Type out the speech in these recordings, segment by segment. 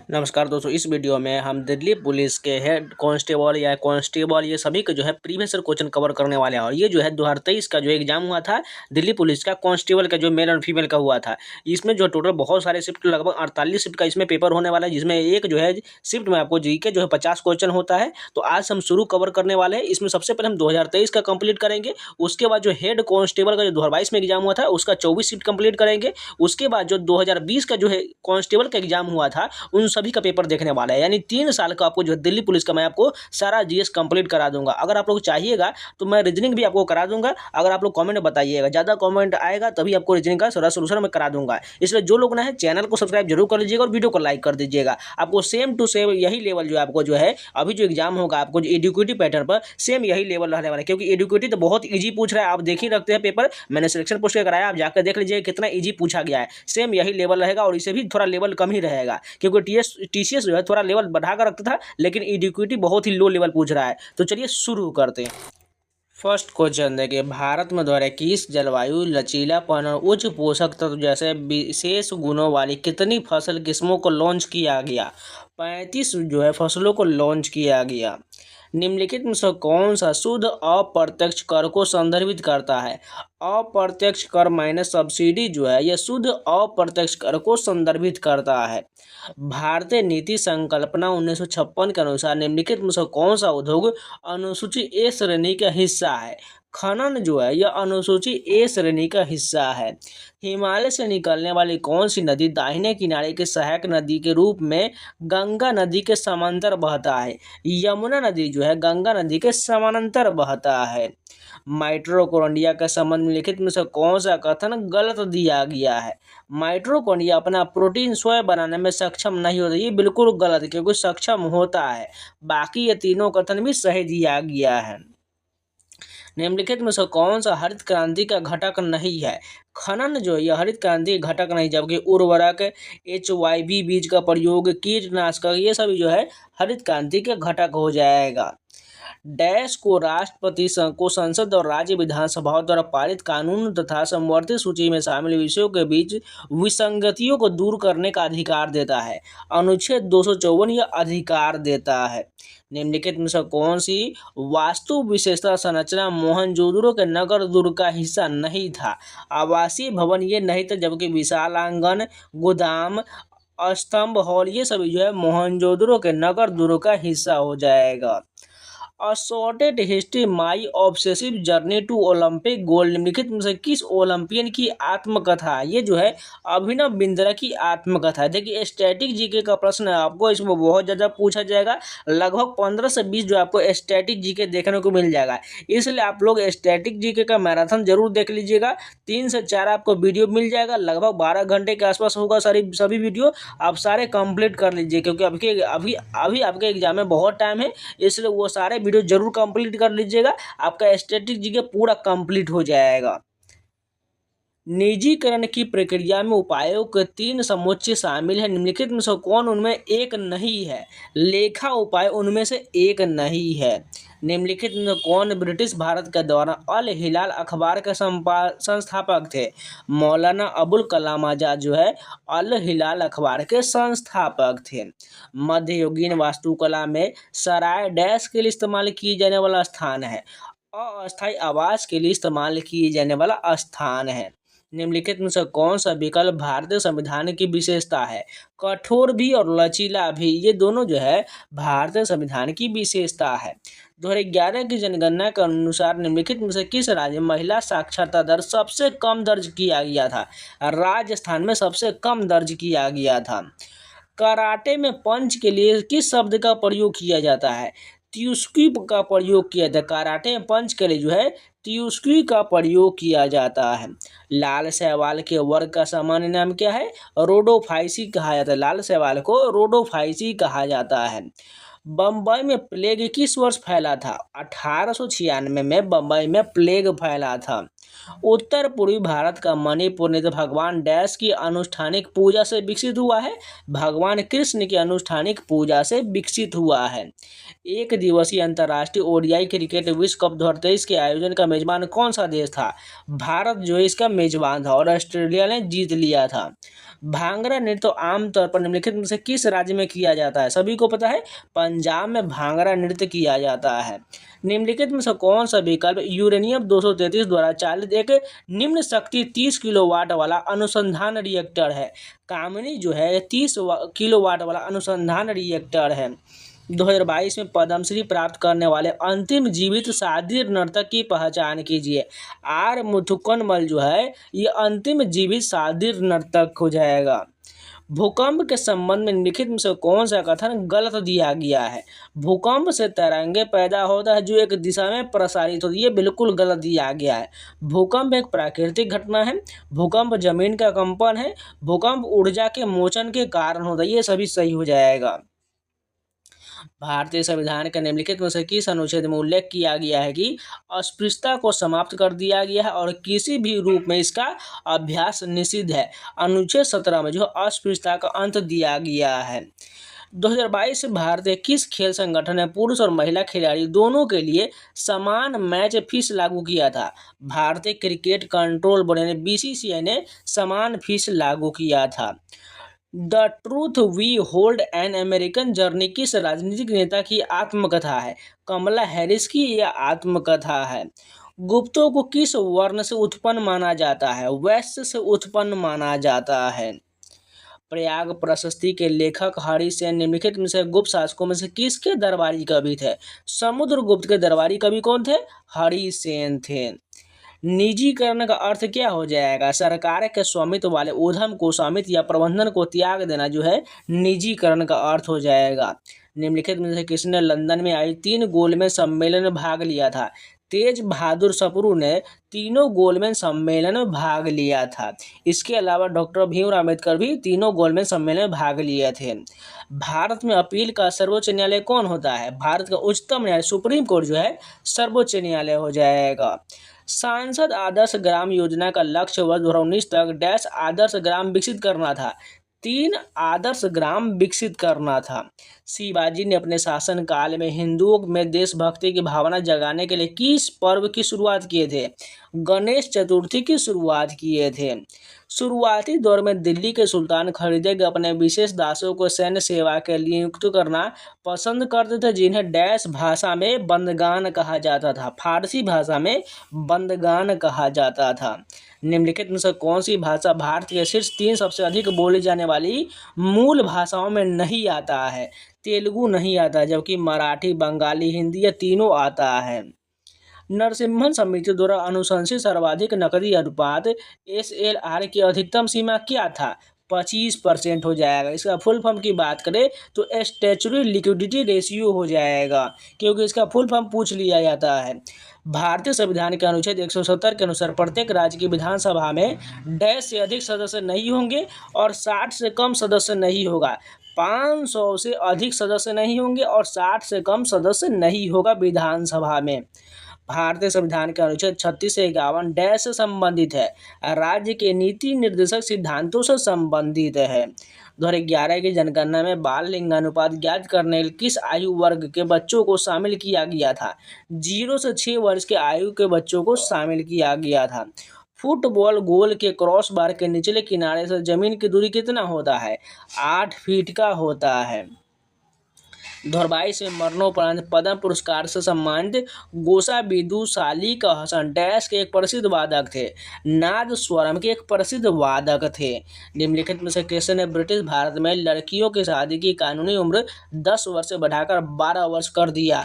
नमस्कार दोस्तों, इस वीडियो में हम दिल्ली पुलिस के हेड कांस्टेबल ये सभी का जो है प्रीवियस ईयर क्वेश्चन कवर करने वाले हैं। और ये जो है 2023 का जो एग्जाम हुआ था दिल्ली पुलिस का कांस्टेबल का जो मेल और फीमेल का हुआ था। इसमें जो टोटल बहुत सारे शिफ्ट लगभग 48 शिफ्ट का इसमें पेपर होने वाला है, जिसमें एक जो है शिफ्ट में आपको जीके जो है 50 क्वेश्चन होता है। तो आज हम शुरू कवर करने वाले हैं। इसमें सबसे पहले हम 2023 का कंप्लीट करेंगे। उसके बाद जो हेड कांस्टेबल का जो 2022 में एग्जाम हुआ था उसका 24 शिफ्ट कंप्लीट करेंगे। उसके बाद जो 2020 का जो है कांस्टेबल का एग्जाम हुआ था उन सभी का पेपर देखने वाला है। यानी 3 साल का आपको जो है दिल्ली पुलिस का मैं आपको सारा जीएस कंप्लीट करा दूंगा। अगर आप लोग चाहिएगा तो मैं रीजनिंग भी आपको करा दूंगा। अगर आप लोग कमेंट बताइएगा, ज़्यादा कमेंट आएगा तभी आपको रीजनिंग का सारा सोल्यूशन मैं करा दूंगा। इसलिए जो लोग ना है चैनल को सब्सक्राइब जरूर कर लीजिएगा और वीडियो को लाइक कर दीजिएगा। आपको सेम टू सेम यही लेवल जो आपको जो है अभी जो एग्जाम होगा आपको जो एडुकेटिव पैटर्न पर सेम यही लेवल रहने वाला है, क्योंकि एडुकेटिव तो बहुत ईजी पूछ रहा है। आप देख ही रखते हैं पेपर, मैंने सिलेक्शन पोस्ट कराया, आप जाकर देख लीजिए कितना ईजी पूछा गया है। सेम यही लेवल रहेगा और इसे भी थोड़ा लेवल कम ही रहेगा, क्योंकि टीसीएस जो है थोड़ा लेवल बढ़ा कर रखता था, लेकिन एडुकेटिव बहुत ही लो लेवल पूछ रहा है। तो चलिए शुरू करते हैं। फर्स्ट क्वेश्चन देखिए, भारत में 2021 जलवायु लचीलापन और उच्च पोषक तत्व जैसे विशेष गुणों वाली कितनी फसल किस्मों को लॉन्च किया गया? 35 जो है फसलों को लॉन्च किया गया। निम्नलिखित में से कौन सा शुद्ध अप्रत्यक्ष कर को संदर्भित करता है? अप्रत्यक्ष कर माइनस सब्सिडी जो है यह शुद्ध अप्रत्यक्ष कर को संदर्भित करता है। भारतीय नीति संकल्पना 1956 के अनुसार निम्नलिखित में से कौन सा उद्योग अनुसूची ए श्रेणी का हिस्सा है? खनन जो है यह अनुसूची ए श्रेणी का हिस्सा है। हिमालय से निकलने वाली कौन सी नदी दाहिने किनारे की सहायक नदी के रूप में गंगा नदी के समांतर बहता है? यमुना नदी जो है गंगा नदी के समानांतर बहता है। माइटोकॉन्ड्रिया के संबंध में लिखित में से कौन सा कथन गलत दिया गया है? माइटोकॉन्ड्रिया अपना प्रोटीन स्वयं बनाने में सक्षम नहीं होता, ये बिल्कुल गलत, क्योंकि सक्षम होता है। बाकी ये तीनों कथन भी सही दिया गया है। निम्नलिखित में से कौन सा हरित क्रांति का घटक नहीं है? खनन जो है यह हरित क्रांति घटक नहीं, जबकि उर्वरक, HYV बीज का प्रयोग, कीटनाशक ये सभी जो है हरित क्रांति के घटक हो जाएगा। डैश को राष्ट्रपति को संसद और राज्य विधानसभाओं द्वारा पारित कानून तथा समवर्ती सूची में शामिल विषयों के बीच विसंगतियों को दूर करने का अधिकार देता है? अनुच्छेद 254 यह अधिकार देता है। निम्नलिखित में से कौन सी वास्तु विशेषता संरचना मोहनजोदड़ो के नगर दुर्ग का हिस्सा नहीं था? आवासीय भवन ये नहीं था, जबकि विशाल आंगन, गोदाम, स्तंभ, हॉल ये सभी जो है मोहनजोदड़ो के नगर दुर्ग का हिस्सा हो जाएगा। A shot at history my obsessive journey to Olympic gold निम्नलिखित में से किस ओलंपियन की आत्मकथा है? ये जो है अभिनव बिंद्रा की आत्मकथा है। देखिए स्टैटिक जीके का प्रश्न है, आपको इसमें बहुत ज़्यादा पूछा जाएगा। लगभग 15 से 20 जो आपको स्टैटिक जीके देखने को मिल जाएगा, इसलिए आप लोग स्टैटिक जीके का मैराथन जरूर देख लीजिएगा। 3 से 4 आपको वीडियो मिल जाएगा, लगभग 12 घंटे के आसपास होगा सभी वीडियो। आप सारे कंप्लीट कर लीजिए, क्योंकि अभी आपके एग्जाम में बहुत टाइम है, इसलिए वो सारे वीडियो जरूर कंप्लीट कर लीजिएगा। आपका स्टैटिक जीके पूरा कंप्लीट हो जाएगा। निजीकरण की प्रक्रिया में उपायों के 3 समुच्चय शामिल है, निम्नलिखित में से कौन उनमें एक नहीं है? लेखा उपाय उनमें से एक नहीं है। निम्नलिखित में कौन ब्रिटिश भारत के दौरान अल हिलाल अखबार के संस्थापक थे? मौलाना अबुल कलाम आजाद जो है अल हिलाल अखबार के संस्थापक थे। मध्ययुगीन वास्तुकला में सराय डैश के लिए इस्तेमाल किए जाने वाला स्थान है? अस्थायी आवास के लिए इस्तेमाल किए जाने वाला स्थान है। निम्नलिखित में से कौन सा विकल्प भारतीय संविधान की विशेषता है? कठोर भी और लचीला भी, ये दोनों जो है भारतीय संविधान की विशेषता है। 2011 की जनगणना के अनुसार निम्नलिखित में से किस राज्य में महिला साक्षरता दर सबसे कम दर्ज किया गया था? राजस्थान में सबसे कम दर्ज किया गया था। कराटे में पंच के लिए किस शब्द का प्रयोग किया जाता है? त्युस्की का प्रयोग किया जाता है। कराटे में पंच के लिए जो है त्युस्की का प्रयोग किया जाता है। लाल शैवाल के वर्ग का सामान्य नाम क्या है? रोडोफाइसी कहा जाता है। लाल शैवाल को रोडोफाइसी कहा जाता है। बम्बई में प्लेग किस वर्ष फैला था? 1896 में बम्बई में प्लेग फैला था। उत्तर पूर्वी भारत का मणिपुर नृत्य भगवान डैश की अनुष्ठानिक पूजा से विकसित हुआ है? भगवान कृष्ण की अनुष्ठानिक पूजा से विकसित हुआ है। एक दिवसीय अंतर्राष्ट्रीय ओडीआई क्रिकेट विश्व कप 2023 के आयोजन का मेजबान कौन सा देश था? भारत जो इसका मेजबान था और ऑस्ट्रेलिया ने जीत लिया था। भांगड़ा नृत्य तो आमतौर पर निम्नलिखित में से किस राज्य में किया जाता है? सभी को पता है, पंजाब में भांगड़ा नृत्य किया जाता है। निम्नलिखित में से कौन सा विकल्प यूरेनियम 233 द्वारा चालित एक निम्न शक्ति 30 किलोवाट वाला अनुसंधान रिएक्टर है? कामिनी जो है 30 किलोवाट वाला अनुसंधान रिएक्टर है। 2022 में पद्मश्री प्राप्त करने वाले अंतिम जीवित शातिर नर्तक की पहचान कीजिए। आर मुथुकनमल जो है ये अंतिम जीवित शातिर नर्तक हो जाएगा। भूकंप के संबंध में निम्नलिखित में से कौन सा कथन गलत दिया गया है? भूकंप से तरंगे पैदा होता है जो एक दिशा में प्रसारित होती है, ये बिल्कुल गलत दिया गया है। भूकंप एक प्राकृतिक घटना है, भूकंप जमीन का कंपन है, भूकंप ऊर्जा के मोचन के कारण होता है, ये सभी सही हो जाएगा। भारतीय संविधान के निम्नलिखित में से किस अनुच्छेद में उल्लेख किया गया है कि अस्पृश्यता को समाप्त कर दिया गया है और किसी भी रूप में इसका अभ्यास निषिद्ध है? अनुच्छेद 17 में जो अस्पृश्यता का अंत दिया गया है। 2022 में भारतीय किस खेल संगठन ने पुरुष और महिला खिलाड़ी दोनों के लिए समान मैच फीस लागू किया था? भारतीय क्रिकेट कंट्रोल बोर्ड यानी BCCI ने समान फीस लागू किया था। The truth we hold an American journey किस राजनीतिक नेता की आत्मकथा है? कमला हैरिस की यह आत्मकथा है। गुप्तों को किस वर्ण से उत्पन्न माना जाता है? वैश्य से उत्पन्न माना जाता है। प्रयाग प्रशस्ति के लेखक हरिसेन निम्नलिखित में से गुप्त शासकों में से किसके दरबारी कवि थे? समुद्रगुप्त के दरबारी कवि कौन थे? हरिसेन थे। निजीकरण का अर्थ क्या हो जाएगा? सरकार के स्वामित्व वाले उद्यम को स्वामित्व या प्रबंधन को त्याग देना जो है निजीकरण का अर्थ हो जाएगा। निम्नलिखित में से किसने लंदन में आई 3 गोलमेज सम्मेलन में भाग लिया था? तेज बहादुर सप्रू ने तीनों गोलमेज सम्मेलन में भाग लिया था। इसके अलावा डॉक्टर भीमराव अम्बेडकर भी तीनों गोलमेज सम्मेलन में भाग लिए थे। भारत में अपील का सर्वोच्च न्यायालय कौन होता है? भारत का उच्चतम न्यायालय सुप्रीम कोर्ट जो है सर्वोच्च न्यायालय हो जाएगा। सांसद आदर्श ग्राम योजना का लक्ष्य वर्ष 2019 तक डैश आदर्श ग्राम विकसित करना था। 3 आदर्श ग्राम विकसित करना था। शिवाजी ने अपने शासन काल में हिंदुओं में देशभक्ति की भावना जगाने के लिए किस पर्व की शुरुआत किए थे? गणेश चतुर्थी की शुरुआत किए थे। शुरुआती दौर में दिल्ली के सुल्तान खरीदेग अपने विशेष दासों को सैन्य सेवा के लिए नियुक्त करना पसंद करते थे, जिन्हें डैश भाषा में बंदगान कहा जाता था। फारसी भाषा में बंदगान कहा जाता था। निम्नलिखित में से कौन सी भाषा भारत के शीर्ष 3 सबसे अधिक बोली जाने वाली मूल भाषाओं में नहीं आता है? तेलुगु नहीं आता, जबकि मराठी, बंगाली, हिंदी ये तीनों आता है। नरसिम्हन समिति द्वारा अनुशंसित सर्वाधिक नकदी अनुपात SLR की अधिकतम सीमा क्या था? 25% हो जाएगा। इसका फुल फॉर्म की बात करें तो स्टैट्यूटरी लिक्विडिटी रेशियो हो जाएगा, क्योंकि इसका फुल फॉर्म पूछ लिया जाता है। भारतीय संविधान के अनुच्छेद 170 के अनुसार प्रत्येक राज्य की विधानसभा में डैश से अधिक सदस्य नहीं होंगे और 60 से कम सदस्य नहीं होगा। 500 से अधिक सदस्य नहीं होंगे और 60 से कम सदस्य नहीं होगा विधानसभा में। भारतीय संविधान के अनुच्छेद 36 से 51 डैश से संबंधित है? राज्य के नीति निर्देशक सिद्धांतों से संबंधित है। 2011 की जनगणना में बाल लिंगानुपात ज्ञात करने के लिए किस आयु वर्ग के बच्चों को शामिल किया गया था? 0 से 6 वर्ष के आयु के बच्चों को शामिल किया गया था। फुटबॉल गोल के क्रॉस बार के निचले किनारे से जमीन की दूरी कितना होता है? 8 फीट का होता है। 2022 में मरणोपरांत पद्म पुरस्कार से सम्मानित गोसा बिदु सालिक हसन डैश के एक प्रसिद्ध वादक थे? नाद स्वरम के एक प्रसिद्ध वादक थे। निम्नलिखित में से किसने ब्रिटिश भारत में लड़कियों की शादी की कानूनी उम्र 10 वर्ष से बढ़ाकर 12 वर्ष कर दिया?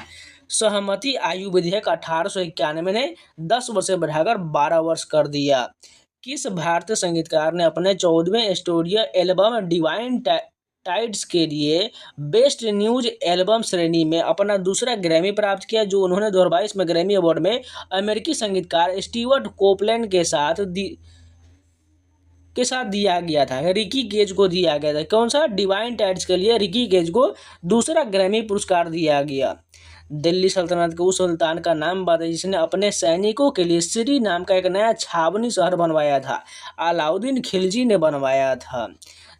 सहमति आयु विधेयक 1891 ने 10 वर्ष से बढ़ाकर 12 वर्ष कर दिया। किस भारतीय संगीतकार ने अपने 14वें स्टूडियो एल्बम डिवाइन टाइड्स के लिए बेस्ट न्यूज एल्बम श्रेणी में अपना दूसरा ग्रैमी प्राप्त किया, जो उन्होंने 2022 में ग्रैमी अवार्ड में अमेरिकी संगीतकार स्टीवर्ट कोपलैंड के साथ दिया गया था? रिकी गेज को दिया गया था। कौन सा? डिवाइन टाइड्स के लिए रिकी गेज को दूसरा ग्रैमी पुरस्कार दिया गया। दिल्ली सल्तनत के उस सुल्तान का नाम बताइए जिसने अपने सैनिकों के लिए श्री नाम का एक नया छावनी शहर बनवाया था? अलाउद्दीन खिलजी ने बनवाया था।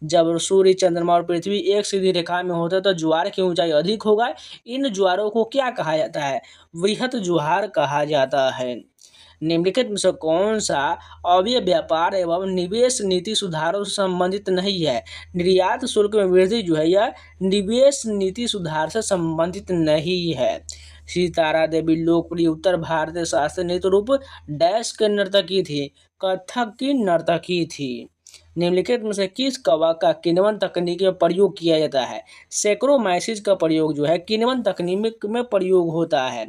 जब सूर्य, चंद्रमा और पृथ्वी एक सीधी रेखा में होते तो ज्वार की ऊंचाई अधिक होगा। इन ज्वारों को क्या कहा जाता है? वृहत ज्वार कहा जाता है। निम्नलिखित में से कौन सा अवैध व्यापार एवं निवेश नीति सुधारों से संबंधित नहीं है? निर्यात शुल्क में वृद्धि जो है यह निवेश नीति सुधार से संबंधित नहीं है। सितारा देवी लोकप्रिय उत्तर भारतीय शास्त्रीय नृत्य रूप डैश के नर्तकी थी? कथक की नर्तकी थी। निम्नलिखित में से किस कवक का किण्वन तकनीक में प्रयोग किया जाता है? सैक्रोमाइसिस का प्रयोग जो है किण्वन तकनीक में प्रयोग होता है।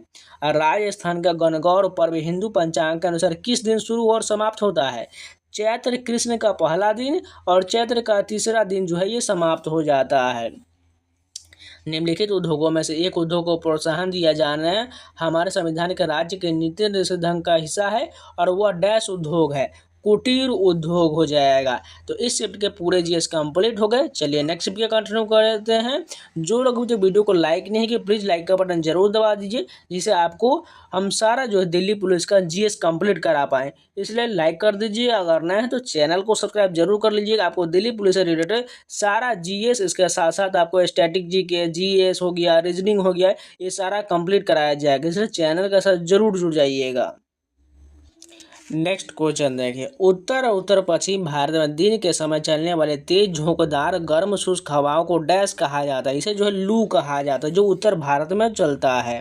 राजस्थान का गणगौर पर्व हिंदू पंचांग के अनुसार किस दिन शुरू और समाप्त होता है? चैत्र कृष्ण का पहला दिन और चैत्र का तीसरा दिन जो है ये समाप्त हो जाता है। निम्नलिखित उद्योगों में से एक उद्योग को प्रोत्साहन दिया जाना हमारे संविधान के राज्य के नीति निर्देशांक का हिस्सा है और वह डैश उद्योग है, कुटीर उद्योग हो जाएगा। तो इस शिफ्ट के पूरे जीएस कंप्लीट हो गए। चलिए नेक्स्ट शिफ्ट के कंटिन्यू करते हैं। जो लोग मुझे वीडियो को लाइक नहीं किए प्लीज़ लाइक का बटन जरूर दबा दीजिए, जिससे आपको हम सारा जो है दिल्ली पुलिस का जीएस कंप्लीट करा पाएँ। इसलिए लाइक कर दीजिए, अगर नए हैं तो चैनल को सब्सक्राइब जरूर कर लीजिएगा। आपको दिल्ली पुलिस से रिलेटेड सारा जीएस, इसके साथ साथ आपको स्टैटिक जीके, जीएस हो गया, रीजनिंग हो गया, ये सारा कंप्लीट कराया जाएगा। इसलिए चैनल के साथ जरूर जुड़ जाइएगा। नेक्स्ट क्वेश्चन देखिए, उत्तर और उत्तर पश्चिम भारत में दिन के समय चलने वाले तेज झोंकेदार गर्म शुष्क हवाओं को डैश कहा जाता है? इसे जो है लू कहा जाता है, जो उत्तर भारत में चलता है।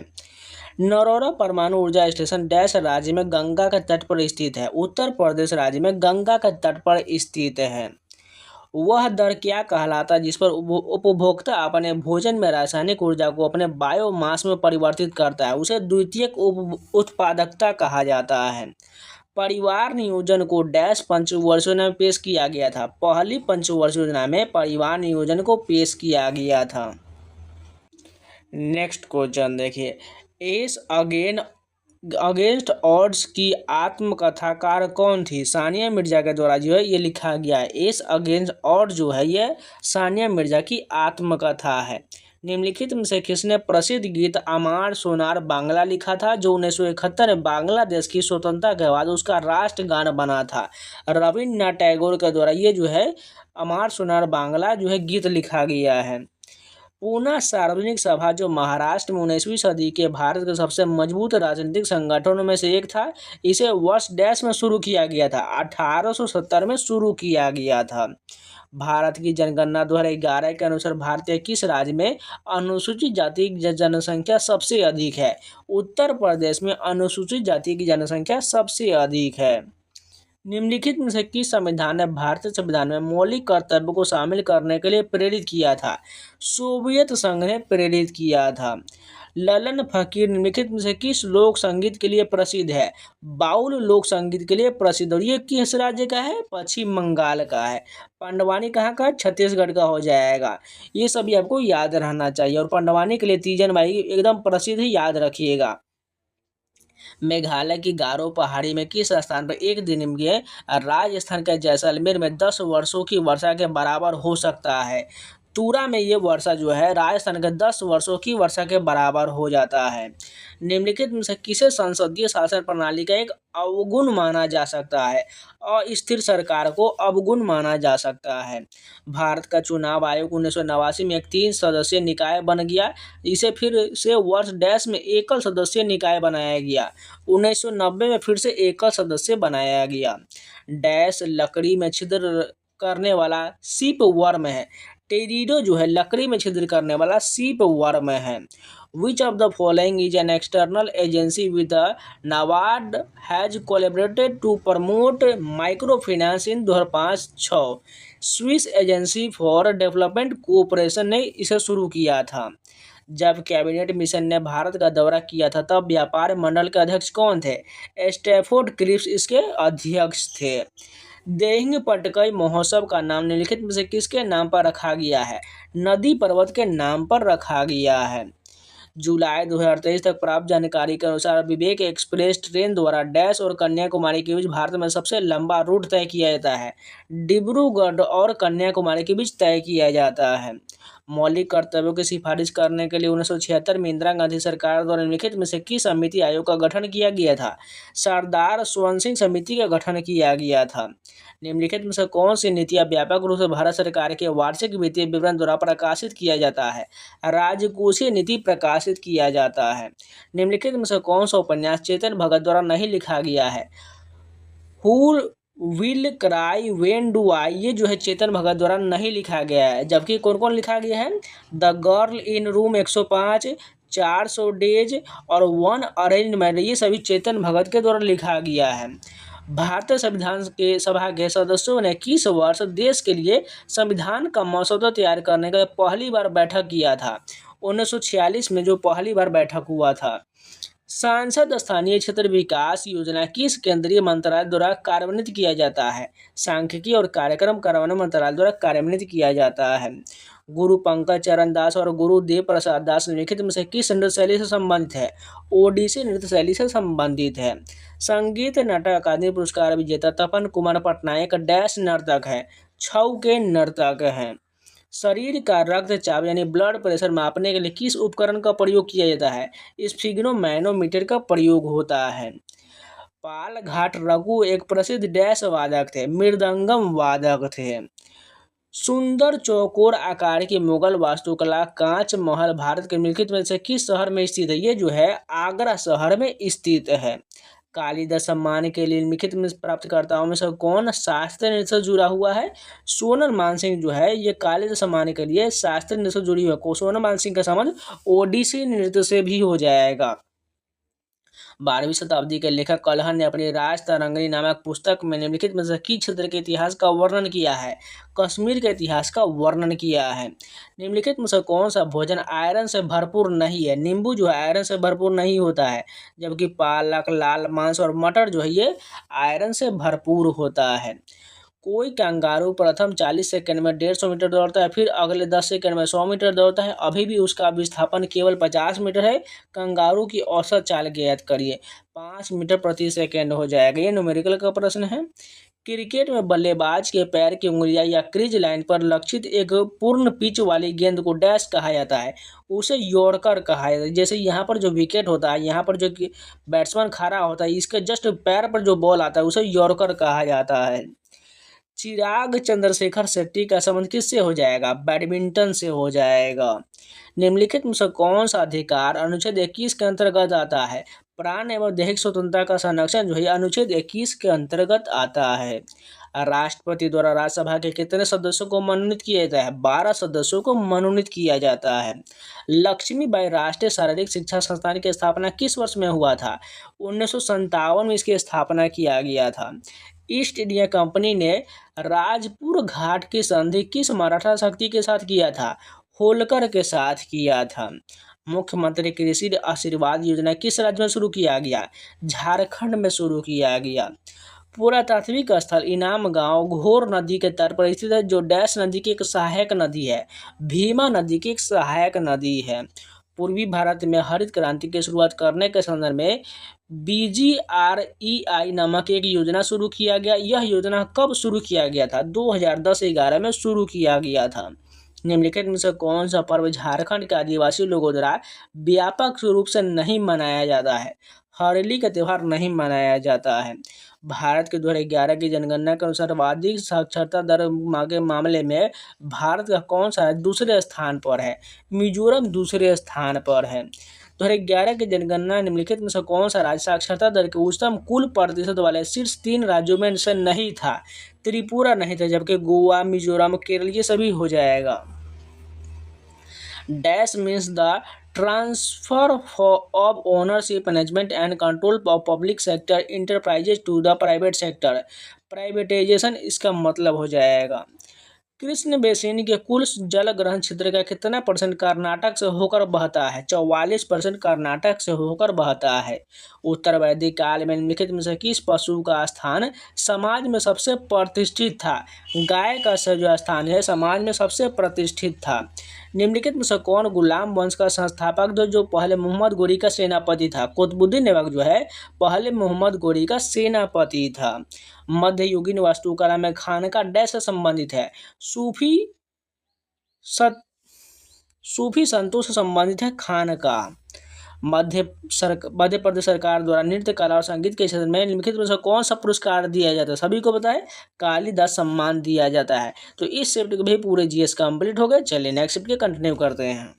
नरोरा परमाणु ऊर्जा स्टेशन डैश राज्य में गंगा के तट पर स्थित है? उत्तर प्रदेश राज्य में गंगा के तट पर स्थित है। वह दर क्या कहलाता है जिस पर उपभोक्ता अपने भोजन में रासायनिक ऊर्जा को अपने बायोमास में परिवर्तित करता है? उसे द्वितीयक उत्पादकता कहा जाता है। परिवार नियोजन को डैश पंचवर्षीय योजना में पेश किया गया था? पहली पंचवर्षीय योजना में परिवार नियोजन को पेश किया गया था। नेक्स्ट क्वेश्चन देखिए, एस अगेंस्ट ऑड्स की आत्मकथाकार कौन थी? सानिया मिर्जा के द्वारा जो है ये लिखा गया है। एस अगेंस्ट ऑड्स जो है ये सानिया मिर्जा की आत्मकथा है। निम्नलिखित में से किसने प्रसिद्ध गीत अमार सोनार बांग्ला लिखा था, जो 1971 में बांग्लादेश की स्वतंत्रता के बाद उसका राष्ट्रगान बना था? रविन्द्रनाथ टैगोर के द्वारा ये जो है अमार सोनार बांग्ला जो है गीत लिखा गया है। पूना सार्वजनिक सभा जो महाराष्ट्र में 19वीं सदी के भारत के सबसे मजबूत राजनीतिक संगठनों में से एक था, इसे वर्ष डैश में शुरू किया गया था? 1870 में शुरू किया गया था। भारत की जनगणना 2011 के अनुसार भारतीय किस राज्य में अनुसूचित जाति की जनसंख्या सबसे अधिक है? उत्तर प्रदेश में अनुसूचित जाति की जनसंख्या सबसे अधिक है। निम्नलिखित में से किस संविधान ने भारतीय संविधान में मौलिक कर्तव्य को शामिल करने के लिए प्रेरित किया था? सोवियत संघ ने प्रेरित किया था। ललन फकीर निम्नलिखित में से किस लोक संगीत के लिए प्रसिद्ध है? बाउल लोक संगीत के लिए प्रसिद्ध, और ये किस राज्य का है? पश्चिम बंगाल का है। पंडवानी कहाँ का? छत्तीसगढ़ का हो जाएगा। ये सभी आपको याद रहना चाहिए। और पंडवानी के लिए तीजन बाई एकदम प्रसिद्ध ही, याद रखिएगा। मेघालय की गारो पहाड़ी में किस स्थान पर एक दिन में राजस्थान के जैसलमेर में 10 वर्षों की वर्षा के बराबर हो सकता है? तूरा में ये वर्षा जो है राजस्थान के 10 वर्षों की वर्षा के बराबर हो जाता है। निम्नलिखित में से किसे संसदीय शासन प्रणाली का एक अवगुण माना जा सकता है? अस्थिर सरकार को अवगुण माना जा सकता है। भारत का चुनाव आयोग 1989 में एक 3 सदस्यीय निकाय बन गया। इसे फिर से वर्ष डैश में एकल सदस्यीय निकाय बनाया गया। 1990 में फिर से एकल सदस्य बनाया गया। डैश लकड़ी में छिद्र करने वाला सीप वर्म है? टेरिडो जो है लकड़ी में छिद्र करने वाला सीप वर्म है। Which of the following is an external agency with the NABARD has collaborated to promote microfinance in 2005-06? Swiss agency for development cooperation ने इसे शुरू किया था। जब कैबिनेट मिशन ने भारत का दौरा किया था तब व्यापार मंडल के अध्यक्ष कौन थे? स्टैफोर्ड क्रिप्स इसके अध्यक्ष थे। देहिंग पटकई महोत्सव का नाम निम्नलिखित में से किसके नाम पर रखा गया है? नदी पर्वत के नाम पर रखा गया है। जुलाई 2023 तक प्राप्त जानकारी के अनुसार विवेक एक्सप्रेस ट्रेन द्वारा डैश और कन्याकुमारी के बीच भारत में सबसे लंबा रूट तय किया जाता है? डिब्रूगढ़ और कन्याकुमारी के बीच तय किया जाता है। मौलिक कर्तव्यों की सिफारिश करने के लिए 1976 में इंदिरा गांधी सरकार द्वारा निम्नलिखित में से किस समिति आयोग का गठन किया गया था? सरदार स्वर्ण सिंह समिति का गठन किया गया था। निम्नलिखित में से कौन सी नीतियां व्यापक रूप से भारत सरकार के वार्षिक वित्तीय विवरण द्वारा प्रकाशित किया जाता है? राजकोषीय नीति प्रकाशित किया जाता है। निम्नलिखित में से कौन सा उपन्यास चेतन भगत द्वारा नहीं लिखा गया है? Who will cry when do I, ये जो है चेतन भगत द्वारा नहीं लिखा गया है। जबकि कौन कौन लिखा गया है? The girl in room 105, 400 days और वन अरेंज्ड मैरिज, ये सभी चेतन भगत के द्वारा लिखा गया है। भारतीय संविधान के सभा के सदस्यों ने किस वर्ष देश के लिए संविधान का मसौदा तैयार करने का पहली बार बैठक किया था? 1946 में जो पहली बार बैठक हुआ था। सांसद स्थानीय क्षेत्र विकास योजना किस केंद्रीय मंत्रालय द्वारा कार्यान्वित किया जाता है? सांख्यिकी और कार्यक्रम कार्यान्वयन मंत्रालय द्वारा कार्यान्वित किया जाता है। गुरु पंकज चरण दास और गुरु देव प्रसाद दास निम्नलिखित में से किस नृत्य शैली से संबंधित है? ओडिसी नृत्य शैली से संबंधित है। संगीत नाटक अकादमी पुरस्कार विजेता तपन कुमार पटनायक डैश नर्तक है? छऊ के नर्तक हैं। शरीर का रक्तचाप यानी ब्लड प्रेशर मापने के लिए किस उपकरण का प्रयोग किया जाता है? स्फिग्नोमैनोमीटर का प्रयोग होता है। पाल घाट रघु एक प्रसिद्ध डैश वादक थे? मृदंगम वादक थे। सुंदर चौकोर आकार की मुगल वास्तुकला कांच महल भारत के निम्नलिखित में से किस शहर में स्थित है? ये जो है आगरा शहर में स्थित है। कालिदास सम्मान के लिए निम्नलिखित में प्राप्तकर्ताओं में से कौन शास्त्रीय नृत्य से जुड़ा हुआ है? सोनल मानसिंह जो है ये कालिदास सम्मान के लिए शास्त्रीय नृत्य से जुड़ी हुई है। सोनल मानसिंह का संबंध ओडिसी नृत्य से भी हो जाएगा। 12वीं शताब्दी के लेखक कल्हण ने अपनी राज तरंगिणी नामक पुस्तक में निम्नलिखित में से किस क्षेत्र के इतिहास का वर्णन किया है? कश्मीर के इतिहास का वर्णन किया है। निम्नलिखित में से कौन सा भोजन आयरन से भरपूर नहीं है? नींबू जो है आयरन से भरपूर नहीं होता है, जबकि पालक, लाल मांस और मटर जो है ये आयरन से भरपूर होता है। कोई कंगारू प्रथम 40 सेकंड में 150 मीटर दौड़ता है, फिर अगले 10 सेकंड में 100 मीटर दौड़ता है, अभी भी उसका विस्थापन केवल 50 मीटर है। कंगारू की औसत चाल ज्ञात करिए। 5 मीटर प्रति सेकंड हो जाएगा। ये न्यूमेरिकल का प्रश्न है। क्रिकेट में बल्लेबाज के पैर की उंगलियां या क्रीज लाइन पर लक्षित एक पूर्ण पिच वाली गेंद को डैश कहा जाता है? उसे यॉर्कर कहा जाता है। जैसे यहाँ पर जो विकेट होता है, यहाँ पर जो बैट्समैन खड़ा होता है, इसके जस्ट पैर पर जो बॉल आता है उसे यॉर्कर कहा जाता है। चिराग चंद्रशेखर शेट्टी का संबंध किससे हो जाएगा? बैडमिंटन से हो जाएगा। निम्नलिखित में से कौन सा अधिकार अनुच्छेद 21 के अंतर्गत आता है? प्राण एवं दैहिक स्वतंत्रता का संरक्षण जो है अनुच्छेद 21 के अंतर्गत आता है। राष्ट्रपति द्वारा राज्यसभा के कितने सदस्यों को मनोनीत किया जाता है? 12 सदस्यों को मनोनीत किया जाता है। लक्ष्मीबाई राष्ट्रीय शारीरिक शिक्षा संस्थान की स्थापना किस वर्ष में हुआ था? 1957 में इसकी स्थापना किया गया था। ईस्ट इंडिया कंपनी ने राजपुर घाट की संधि किस मराठा शक्ति के साथ किया था? होलकर के साथ किया था। मुख्यमंत्री कृषि आशीर्वाद योजना किस राज्य में शुरू किया गया? झारखंड में शुरू किया गया। पुरातात्विक स्थल इनाम गांव घोर नदी के तट पर स्थित है, जो डैश नदी की एक सहायक नदी है? भीमा नदी की एक सहायक नदी है। पूर्वी भारत में हरित क्रांति की शुरुआत करने के संदर्भ में BGREI नामक एक योजना शुरू किया गया। यह योजना कब शुरू किया गया था? 2010-11 में शुरू किया गया था। निम्नलिखित में से कौन सा पर्व झारखंड के आदिवासी लोगों द्वारा व्यापक रूप से नहीं मनाया जाता है? हरेली का त्यौहार नहीं मनाया जाता है। भारत के 2011 की जनगणना के अनुसार सर्वाधिक साक्षरता दर के मामले में भारत का कौन सा दूसरे स्थान पर है? मिजोरम दूसरे स्थान पर है। 2011 की जनगणना निम्नलिखित में से कौन सा राज्य साक्षरता दर के उच्चतम कुल प्रतिशत वाले शीर्ष 3 राज्यों में से नहीं था? त्रिपुरा नहीं था, जबकि गोवा, मिजोरम, केरल ये सभी हो जाएगा। Dash means the transfer of ownership, management and control of public sector enterprises to the private sector. Privatisation इसका मतलब हो जाएगा। कृष्ण बेसिन के कुल जल ग्रहण क्षेत्र का कितना % कर्नाटक से होकर बहता है? 44% कर्नाटक से होकर बहता है। उत्तर वैदिक काल में निम्नलिखित में से किस पशु का स्थान समाज में सबसे प्रतिष्ठित था? गाय का जो स्थान है समाज में सबसे प्रतिष्ठित था। निम्नलिखित में से कौन गुलाम वंश का संस्थापक जो पहले मोहम्मद गोरी का सेनापति था? कुतुबुद्दीन ऐबक जो है पहले मोहम्मद गोरी का सेनापति था। मध्ययुगीन वास्तुकला में खानका डैश से संबंधित है? सूफी सूफी संतों से संबंधित है खानका। मध्य प्रदेश सरकार द्वारा नृत्य कला और संगीत के क्षेत्र में निम्नलिखित में से कौन सा पुरस्कार दिया जाता है? सभी को पता है, कालिदास सम्मान दिया जाता है। तो इस शिफ्ट के भी पूरे जीएस कंप्लीट हो गए। चलिए नेक्स्ट शिफ्ट के कंटिन्यू करते हैं।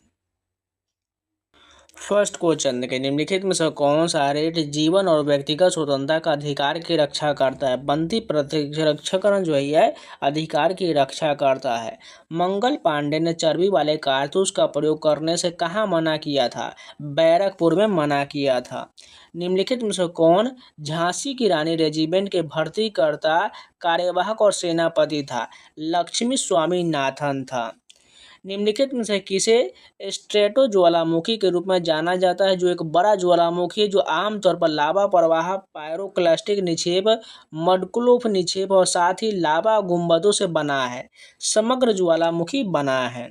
फर्स्ट क्वेश्चन देखिए, निम्नलिखित में से कौन सा रेट जीवन और व्यक्तिगत स्वतंत्रता का अधिकार की रक्षा करता है? बंदी प्रतिरक्षकरण जो है यह अधिकार की रक्षा करता है। मंगल पांडे ने चर्बी वाले कारतूस का प्रयोग करने से कहाँ मना किया था? बैरकपुर में मना किया था। निम्नलिखित में से कौन झांसी की रानी रेजिमेंट के भर्तीकर्ता, कार्यवाहक और सेनापति था? लक्ष्मी स्वामीनाथन था। निम्नलिखित में से किसे स्ट्रेटो ज्वालामुखी के रूप में जाना जाता है? जो एक बड़ा ज्वालामुखी है जो आमतौर पर लावा प्रवाह, पायरोक्लास्टिक निक्षेप, मडक्लोफ निक्षेप और साथ ही लावा गुंबदों से बना है। समग्र ज्वालामुखी बना है।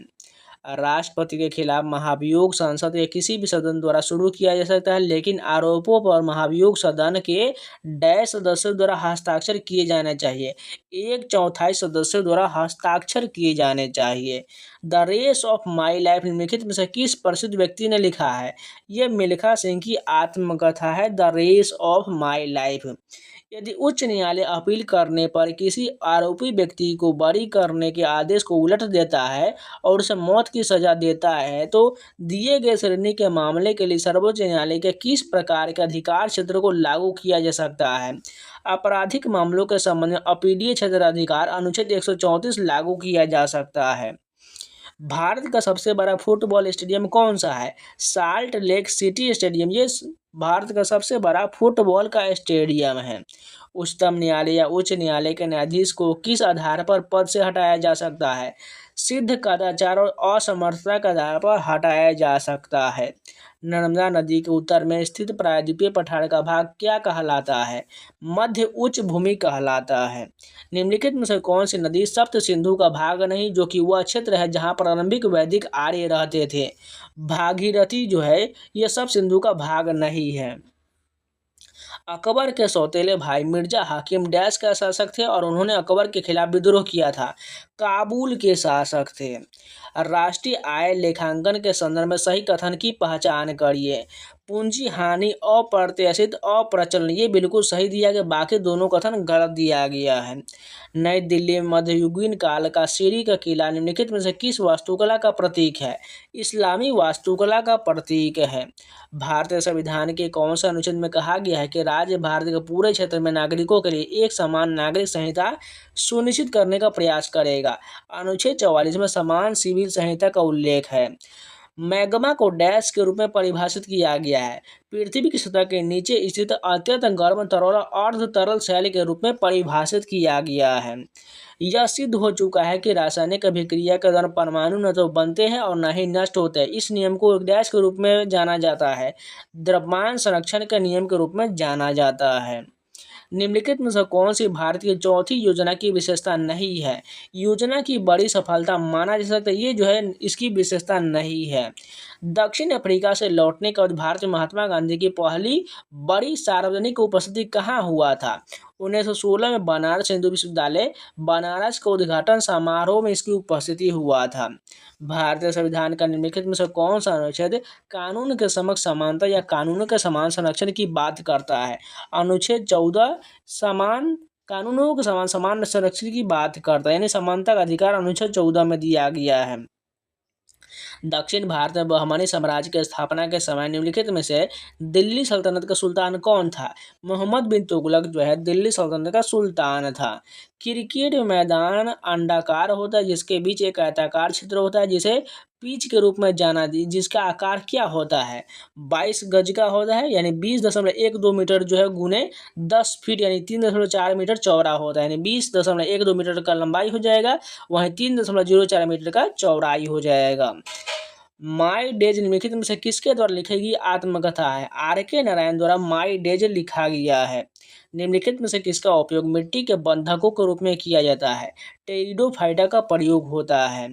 राष्ट्रपति के खिलाफ महाभियोग संसद के किसी भी सदन द्वारा शुरू किया जा सकता है, लेकिन आरोपों पर महाभियोग सदन के डैश सदस्यों द्वारा हस्ताक्षर किए जाने चाहिए। 1/4 सदस्यों द्वारा हस्ताक्षर किए जाने चाहिए। The race of my life निम्नलिखित में से किस प्रसिद्ध व्यक्ति ने लिखा है? यह मिल्खा सिंह की आत्मकथा है, the race of my life. यदि उच्च न्यायालय अपील करने पर किसी आरोपी व्यक्ति को बरी करने के आदेश को उलट देता है और उसे मौत की सजा देता है, तो दिए गए श्रेणी के मामले के लिए सर्वोच्च न्यायालय के किस प्रकार के अधिकार क्षेत्र को लागू किया जा सकता है? आपराधिक मामलों के संबंध में अपीलीय क्षेत्राधिकार अनुच्छेद 134 लागू किया जा सकता है। भारत का सबसे बड़ा फुटबॉल स्टेडियम कौन सा है? साल्ट लेक सिटी स्टेडियम, ये भारत का सबसे बड़ा फुटबॉल का स्टेडियम है। उच्चतम न्यायालय या उच्च न्यायालय के न्यायाधीश को किस आधार पर पद से हटाया जा सकता है? सिद्ध कदाचार और असमर्थता के आधार पर हटाया जा सकता है। नर्मदा नदी के उत्तर में स्थित प्रायद्वीपीय पठार का भाग क्या कहलाता है? मध्य उच्च भूमि कहलाता है। निम्नलिखित में से कौन सी नदी सप्त सिंधु का भाग नहीं, जो कि वह क्षेत्र है जहाँ प्रारंभिक वैदिक आर्य रहते थे? भागीरथी जो है यह सब सिंधु का भाग नहीं है। अकबर के सौतेले भाई मिर्जा हाकिम डैश का शासक थे और उन्होंने अकबर के खिलाफ विद्रोह किया था? काबुल के शासक थे। राष्ट्रीय आय लेखांकन के संदर्भ में सही कथन की पहचान करिए। पूंजी हानि, अप्रत्याशित, अप्रचलन, ये बिल्कुल सही दिया गया, बाकी दोनों कथन गलत दिया गया है। नई दिल्ली में मध्ययुगीन काल का सीरी का किला निम्नलिखित में से किस वास्तुकला का प्रतीक है? इस्लामी वास्तुकला का प्रतीक है। भारतीय संविधान के कौन से अनुच्छेद में कहा गया है कि राज्य भारत के पूरे क्षेत्र में नागरिकों के लिए एक समान नागरिक संहिता सुनिश्चित करने का प्रयास करेगा? अनुच्छेद 44 में समान सिविल संहिता का उल्लेख है। मैग्मा को डैश के रूप में परिभाषित किया गया है? पृथ्वी की सतह के नीचे स्थित अत्यंत गर्म तरल और अर्ध तरल शैल के रूप में परिभाषित किया गया है। यह सिद्ध हो चुका है कि रासायनिक अभिक्रिया के दौरान परमाणु न तो बनते हैं और न ही नष्ट होते हैं। इस नियम को डैश के रूप में जाना जाता है, द्रव्यमान संरक्षण के नियम के रूप में जाना जाता है। निम्नलिखित में से कौन सी भारत की चौथी योजना की विशेषता नहीं है? योजना की बड़ी सफलता माना जा सकता है, ये जो है इसकी विशेषता नहीं है। दक्षिण अफ्रीका से लौटने के बाद भारत में महात्मा गांधी की पहली बड़ी सार्वजनिक उपस्थिति कहाँ हुआ था? 1916 में बनारस हिंदू विश्वविद्यालय बनारस के उद्घाटन समारोह में इसकी उपस्थिति हुआ था। भारतीय संविधान का निम्नलिखित में से कौन सा अनुच्छेद कानून के समक्ष समानता या कानूनों के समान संरक्षण की बात करता है? अनुच्छेद 14 समान कानूनों के समान संरक्षण की बात करता है, यानी समानता का अधिकार अनुच्छेद 14 में दिया गया है। दक्षिण भारत में बहमनी साम्राज्य की स्थापना के समय निम्नलिखित में से दिल्ली सल्तनत का सुल्तान कौन था? मोहम्मद बिन तुगलक जो है दिल्ली सल्तनत का सुल्तान था। क्रिकेट मैदान अंडाकार होता है जिसके बीच एक आयताकार क्षेत्र होता है जिसे पिच के रूप में जाना जिसका आकार क्या होता है? 22 गज का होता है, यानी 20.12 मीटर जो है गुने 10 फीट यानी 3.4 मीटर चौड़ा होता है, यानी 20.12 मीटर का लंबाई हो जाएगा, वहीं 3.04 मीटर का चौड़ाई हो जाएगा। माई डेज निम्नलिखित में से किसके द्वारा लिखी गई आत्मकथा है? R.K. नारायण द्वारा माई डेज लिखा गया है। निम्नलिखित में से किसका उपयोग मिट्टी के बंधकों के रूप में किया जाता है? टेरिडोफाइटा का प्रयोग होता है।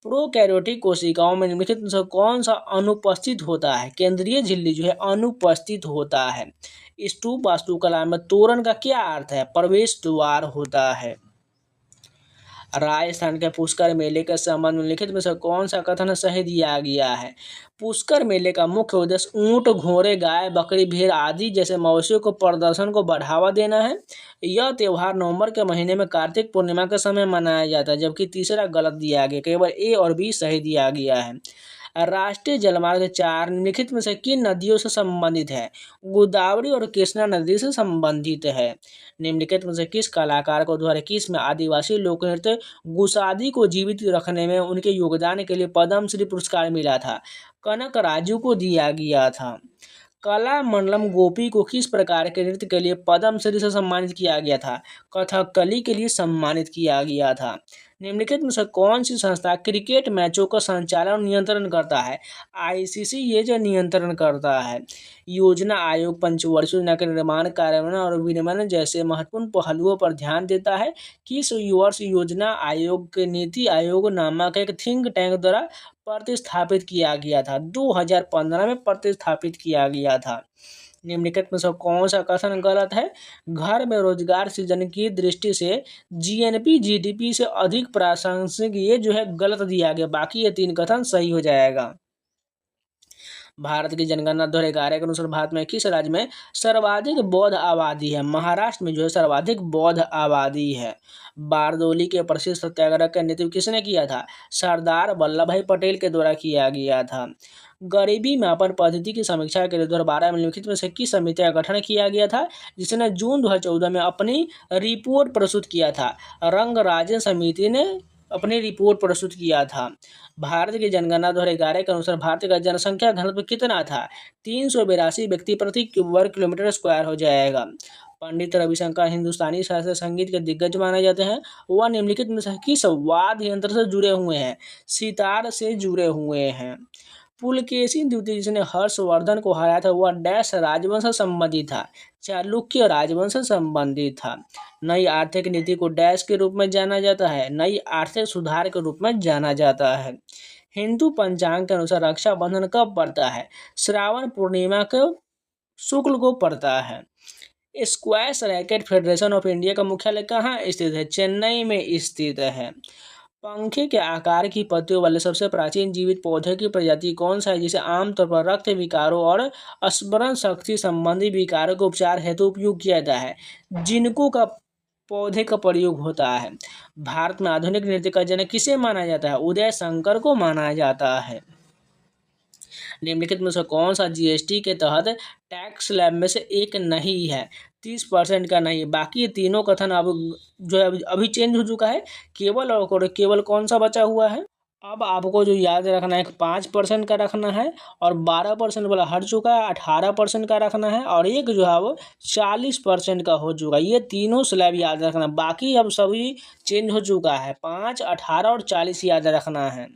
प्रोकैरियोटिक कोशिकाओं में निम्नलिखित में से कौन सा अनुपस्थित होता है? केंद्रीय झिल्ली जो है अनुपस्थित होता है। स्तूप वास्तुकला में तोरण का क्या अर्थ है? प्रवेश द्वार होता है। राजस्थान के पुष्कर मेले के संबंध में निम्नलिखित में से कौन सा कथन सही दिया गया है? पुष्कर मेले का मुख्य उद्देश्य ऊंट, घोड़े, गाय, बकरी, भेड़ आदि जैसे मवेशियों को प्रदर्शन को बढ़ावा देना है। यह त्योहार नवंबर के महीने में कार्तिक पूर्णिमा के समय मनाया जाता है, जबकि तीसरा गलत दिया गया, केवल ए और बी सही दिया गया है। राष्ट्रीय जलमार्ग 4 निम्नलिखित में से किन नदियों से संबंधित है? गोदावरी और कृष्णा नदी से संबंधित है। निम्नलिखित में से किस कलाकार को 2021 में आदिवासी लोक नृत्य गुसादी को जीवित रखने में उनके योगदान के लिए पद्मश्री पुरस्कार मिला था? कनक राजू को दिया गया था। कला मंडलम गोपी को किस प्रकार के नृत्य के लिए पद्मश्री से सम्मानित किया गया था? कथकली के लिए सम्मानित किया गया था। निम्नलिखित में से कौन सी संस्था क्रिकेट मैचों का संचालन और नियंत्रण करता है? आईसीसी ये जो नियंत्रण करता है। योजना आयोग पंचवर्षीय योजना के निर्माण, कार्यान्वयन और विनियमन जैसे महत्वपूर्ण पहलुओं पर ध्यान देता है। किस वर्ष योजना आयोग के नीति आयोग नामक एक थिंक टैंक द्वारा प्रतिस्थापित किया गया था? 2015 में प्रतिस्थापित किया गया था। निम्नलिखित में से कौन सा कथन गलत है? घर में रोजगार सृजन की दृष्टि से जीएनपी जीडीपी से अधिक प्रासंगिक, ये जो है गलत दिया गया, बाकी ये 3 कथन सही हो जाएगा। भारत की जनगणना 2011 के अनुसार भारत में किस राज्य में सर्वाधिक बौद्ध आबादी है? महाराष्ट्र में जो है सर्वाधिक बौद्ध आबादी है। बारदोली के प्रसिद्ध सत्याग्रह का नेतृत्व किसने किया था? सरदार वल्लभ भाई पटेल के द्वारा किया गया था। गरीबी मापन पद्धति की समीक्षा के लिए 2012 में निम्नलिखित में से किस समिति का गठन किया गया था, जिसने जून 2014 में अपनी रिपोर्ट प्रस्तुत किया था? रंगराजन समिति ने अपनी रिपोर्ट प्रस्तुत किया था। भारत की जनगणना 2011 के अनुसार भारत का जनसंख्या घनत्व कितना था? 382 व्यक्ति प्रति वर्ग किलोमीटर स्क्वायर हो जाएगा। पंडित रविशंकर हिंदुस्तानी शास्त्रीय संगीत के दिग्गज माने जाते हैं। वह निम्नलिखित में से किस वाद्य यंत्र से जुड़े हुए हैं? सितार से जुड़े हुए हैं। पुलकेशी द्वितीय जिसने हर्षवर्धन को हराया था, वह डैश राजवंश से संबंधित था? चालुक्य राजवंश से संबंधित था। नई आर्थिक नीति को डैश के रूप में जाना जाता है? नई आर्थिक सुधार के रूप में जाना जाता है। हिंदू पंचांग के अनुसार रक्षाबंधन कब पड़ता है? श्रावण पूर्णिमा को शुक्ल को पड़ता है। Squash racket federation of India का मुख्यालय कहाँ स्थित है? चेन्नई में स्थित है। पंखे के आकार की पत्तियों वाले सबसे प्राचीन जीवित पौधे की प्रजाति कौन सा है, जिसे आमतौर पर रक्त विकारों और स्मरण शक्ति संबंधी विकारों के उपचार हेतु उपयोग किया जाता है? जिनको का पौधे का प्रयोग होता है। भारत में आधुनिक नृत्य का जनक किसे माना जाता है? उदय शंकर को माना जाता है। निम्नलिखित में से कौन सा जीएसटी के तहत टैक्स स्लैब में से एक नहीं है? 30% का नहीं, बाकी तीनों कथन अब जो है अभी चेंज हो चुका है। केवल और केवल कौन सा बचा हुआ है? अब आपको जो याद रखना है 5% का रखना है, और 12% वाला हट चुका है, 18% का रखना है, और एक जो है वो 40% का हो चुका है। ये तीनों स्लैब याद रखना, बाकी अब सभी चेंज हो चुका है। 5, 18 और 40 याद रखना है।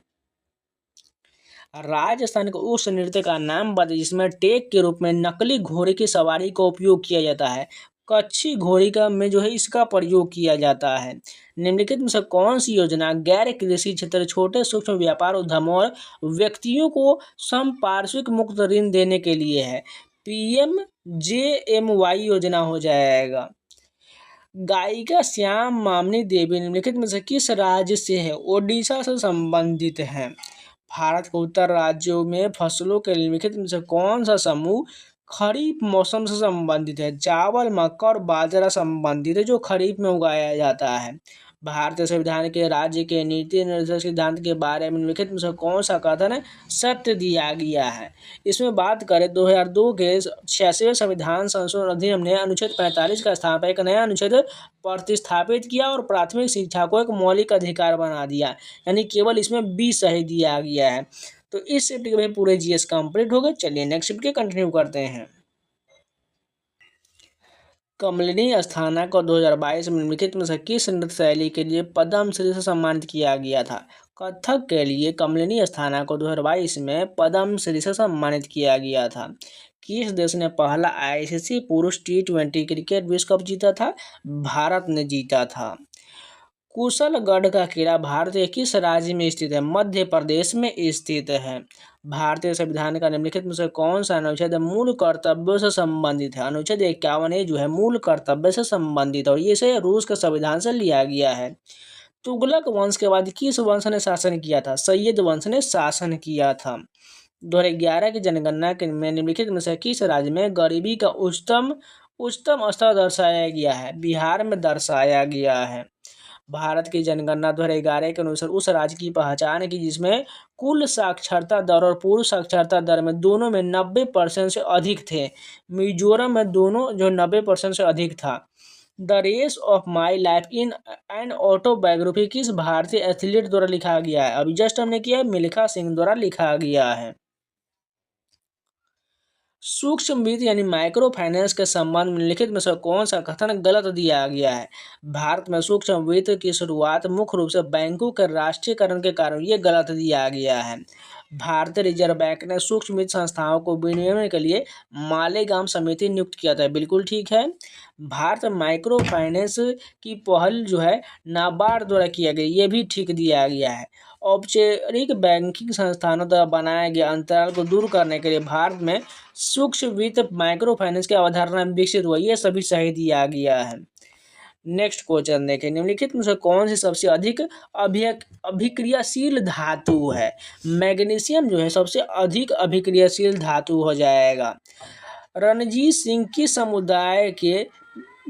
राजस्थान के उस नृत्य का नाम बताइए जिसमें टेक के रूप में नकली घोड़े की सवारी का उपयोग किया जाता है? कच्छी घोड़ी का में जो है इसका प्रयोग किया जाता है। निम्नलिखित में से कौन सी योजना गैर कृषि क्षेत्र, छोटे सूक्ष्म व्यापार उद्यमों और व्यक्तियों को संपार्श्विक मुक्त ऋण देने के लिए है? PMJMY योजना हो जाएगा। गायिका श्याम मामनी देवी निम्नलिखित में से किस राज्य से है? ओडिशा से संबंधित है। भारत के उत्तर राज्यों में फसलों के निम्नलिखित में से कौन सा समूह खरीफ मौसम से संबंधित है? चावल, मक्का और बाजरा संबंधित है, जो खरीफ में उगाया जाता है। भारतीय संविधान के राज्य के नीति निर्देशक सिद्धांत के बारे में निम्नलिखित में से कौन सा कथन है सत्य दिया गया है? इसमें बात करें 2002 के 86वें संविधान संशोधन अधिनियम ने अनुच्छेद 45 का स्थान पर एक नया अनुच्छेद प्रतिस्थापित किया और प्राथमिक शिक्षा को एक मौलिक अधिकार बना दिया, यानी केवल इसमें बी सही दिया गया है। तो इस शिफ्ट के पूरे जीएस कंप्लीट हो गए। चलिए नेक्स्ट शिफ्ट के कंटिन्यू करते हैं। कमलिनी अस्थाना को 2022 में निम्नलिखित में से किस नृत्य शैली के लिए पद्मश्री से सम्मानित किया गया था? कथक के लिए कमलिनी अस्थाना को 2022 में पद्मश्री से सम्मानित किया गया था। किस देश ने पहला आईसीसी पुरुष T20 क्रिकेट विश्व कप जीता था? भारत ने जीता था। कुशलगढ़ का किला भारत के किस राज्य में स्थित है? मध्य प्रदेश में स्थित है। भारतीय संविधान का निम्नलिखित में से कौन सा अनुच्छेद मूल कर्तव्यों से संबंधित है? अनुच्छेद 51 जो है मूल कर्तव्य से संबंधित है, और ये से रूस के संविधान से लिया गया है। तुगलक वंश के बाद किस वंश ने शासन किया था? सैयद वंश ने शासन किया था। 2011 की जनगणना के में निम्नलिखित में से किस राज्य में गरीबी का उच्चतम उच्चतम स्तर दर्शाया गया है? बिहार में दर्शाया गया है। भारत की जनगणना 2011 के अनुसार उस राज्य की पहचान की जिसमें कुल साक्षरता दर और पूर्व साक्षरता दर में दोनों में 90% से अधिक थे। मिजोरम में दोनों जो 90% से अधिक था। The race of my life in an autobiography किस भारतीय एथलीट द्वारा लिखा गया है? अभी जस्ट हमने किया है, मिल्खा सिंह द्वारा लिखा गया है। सूक्ष्म वित्त यानी माइक्रो फाइनेंस के संबंध में निम्नलिखित में से कौन सा कथन गलत दिया गया है? भारत में सूक्ष्म वित्त की शुरुआत मुख्य रूप से बैंकों के राष्ट्रीयकरण के कारण ये गलत दिया गया है। भारतीय रिजर्व बैंक ने सूक्ष्म वित्त संस्थाओं को विनियमन के लिए मालेगाम समिति नियुक्त किया था, बिल्कुल ठीक है। भारत में माइक्रो फाइनेंस की पहल जो है नाबार्ड द्वारा किया गया, ये भी ठीक दिया गया है। औपचारिक बैंकिंग संस्थानों द्वारा बनाए गए अंतराल को दूर करने के लिए भारत में सूक्ष्म वित्त माइक्रो फाइनेंस की अवधारणा विकसित हुआ, ये सभी सही दिया गया है। नेक्स्ट क्वेश्चन देखें, निम्नलिखित में से कौन सी सबसे अधिक अभिक्रियाशील धातु है? मैग्नीशियम जो है सबसे अधिक अभिक्रियाशील धातु हो जाएगा। रणजीत सिंह किस समुदाय के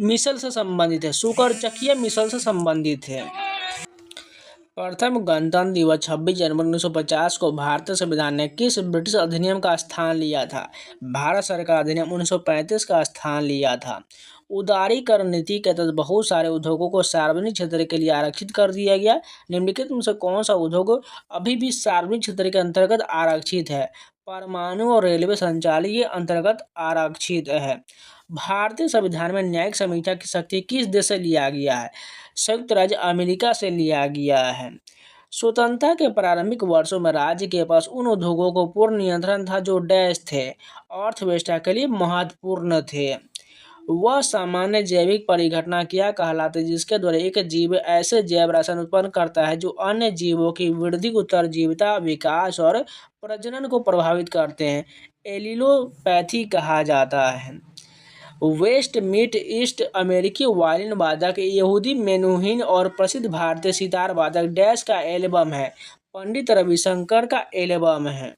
मिसल से संबंधित है? शुकरचकिया मिसल से संबंधित है। प्रथम गणतंत्र दिवस 26 जनवरी 1950 को भारतीय संविधान ने किस ब्रिटिश अधिनियम का स्थान लिया था? भारत सरकार अधिनियम 1935 का स्थान लिया था। उदारीकरण नीति के तहत बहुत सारे उद्योगों को सार्वजनिक क्षेत्र के लिए आरक्षित कर दिया गया। निम्नलिखित में से कौन सा उद्योग अभी भी सार्वजनिक क्षेत्र के अंतर्गत आरक्षित है? परमाणु और रेलवे संचालित ये अंतर्गत आरक्षित है। भारतीय संविधान में न्यायिक समीक्षा की शक्ति किस देश से लिया गया है? संयुक्त राज्य अमेरिका से लिया गया है। स्वतंत्रता के प्रारंभिक वर्षों में राज्य के पास उन उद्योगों को पूर्ण नियंत्रण था जो डैश थे, अर्थव्यवस्था के लिए महत्वपूर्ण थे। वह सामान्य जैविक परिघटना क्या कहलाती है जिसके द्वारा एक जीव ऐसे जैव रासायन उत्पन्न करता है जो अन्य जीवों की वृद्धि, उत्तरजीविता, विकास और प्रजनन को प्रभावित करते हैं? एलिलोपैथी कहा जाता है। वेस्ट मिड ईस्ट अमेरिकी वायलिन वादक यहूदी मेनुहिन और प्रसिद्ध भारतीय सितार वादक डैश का एल्बम है? पंडित रविशंकर का एल्बम है।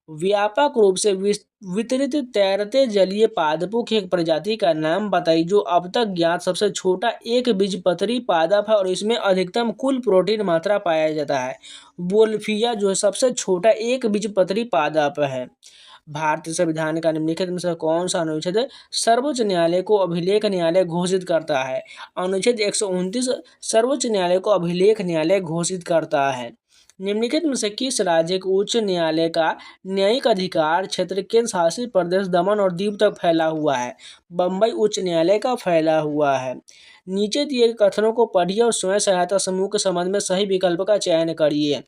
व्यापक रूप से वितरित तैरते जलीय पादपों की एक प्रजाति का नाम बताइए जो अब तक ज्ञात सबसे छोटा एक बीजपत्री पादप है और इसमें अधिकतम कुल प्रोटीन मात्रा पाया जाता है। वोल्फिया जो है सबसे छोटा एक बीजपत्री पादप है। भारतीय संविधान का निम्नलिखित में से कौन सा अनुच्छेद सर्वोच्च न्यायालय को अभिलेख न्यायालय घोषित करता है? अनुच्छेद 129 सर्वोच्च न्यायालय को अभिलेख न्यायालय घोषित करता है। निम्नलिखित में से किस राज्य के उच्च न्यायालय का न्यायिक अधिकार क्षेत्र केंद्र शासित प्रदेश दमन और दीव तक फैला हुआ है? बम्बई उच्च न्यायालय का फैला हुआ है। नीचे दिए गए कथनों को पढ़िए और स्वयं सहायता समूह के संबंध में सही विकल्प का चयन करिए।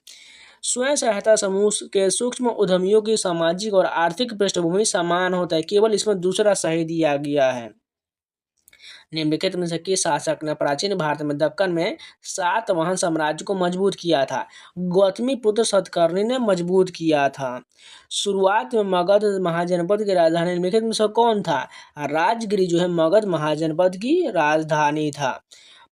स्वयं सहायता समूह के सूक्ष्म उद्यमियों की सामाजिक और आर्थिक पृष्ठभूमि समान होता है, केवल इसमें दूसरा सही दिया गया है। निम्नलिखित में से किस शासक ने प्राचीन भारत में दक्कन में सातवाहन साम्राज्य को मजबूत किया था? गौतमीपुत्र सतकर्णी ने मजबूत किया था। शुरुआत में मगध महाजनपद की राजधानी निम्नलिखित में से कौन था? राजगिरी जो है मगध महाजनपद की राजधानी था।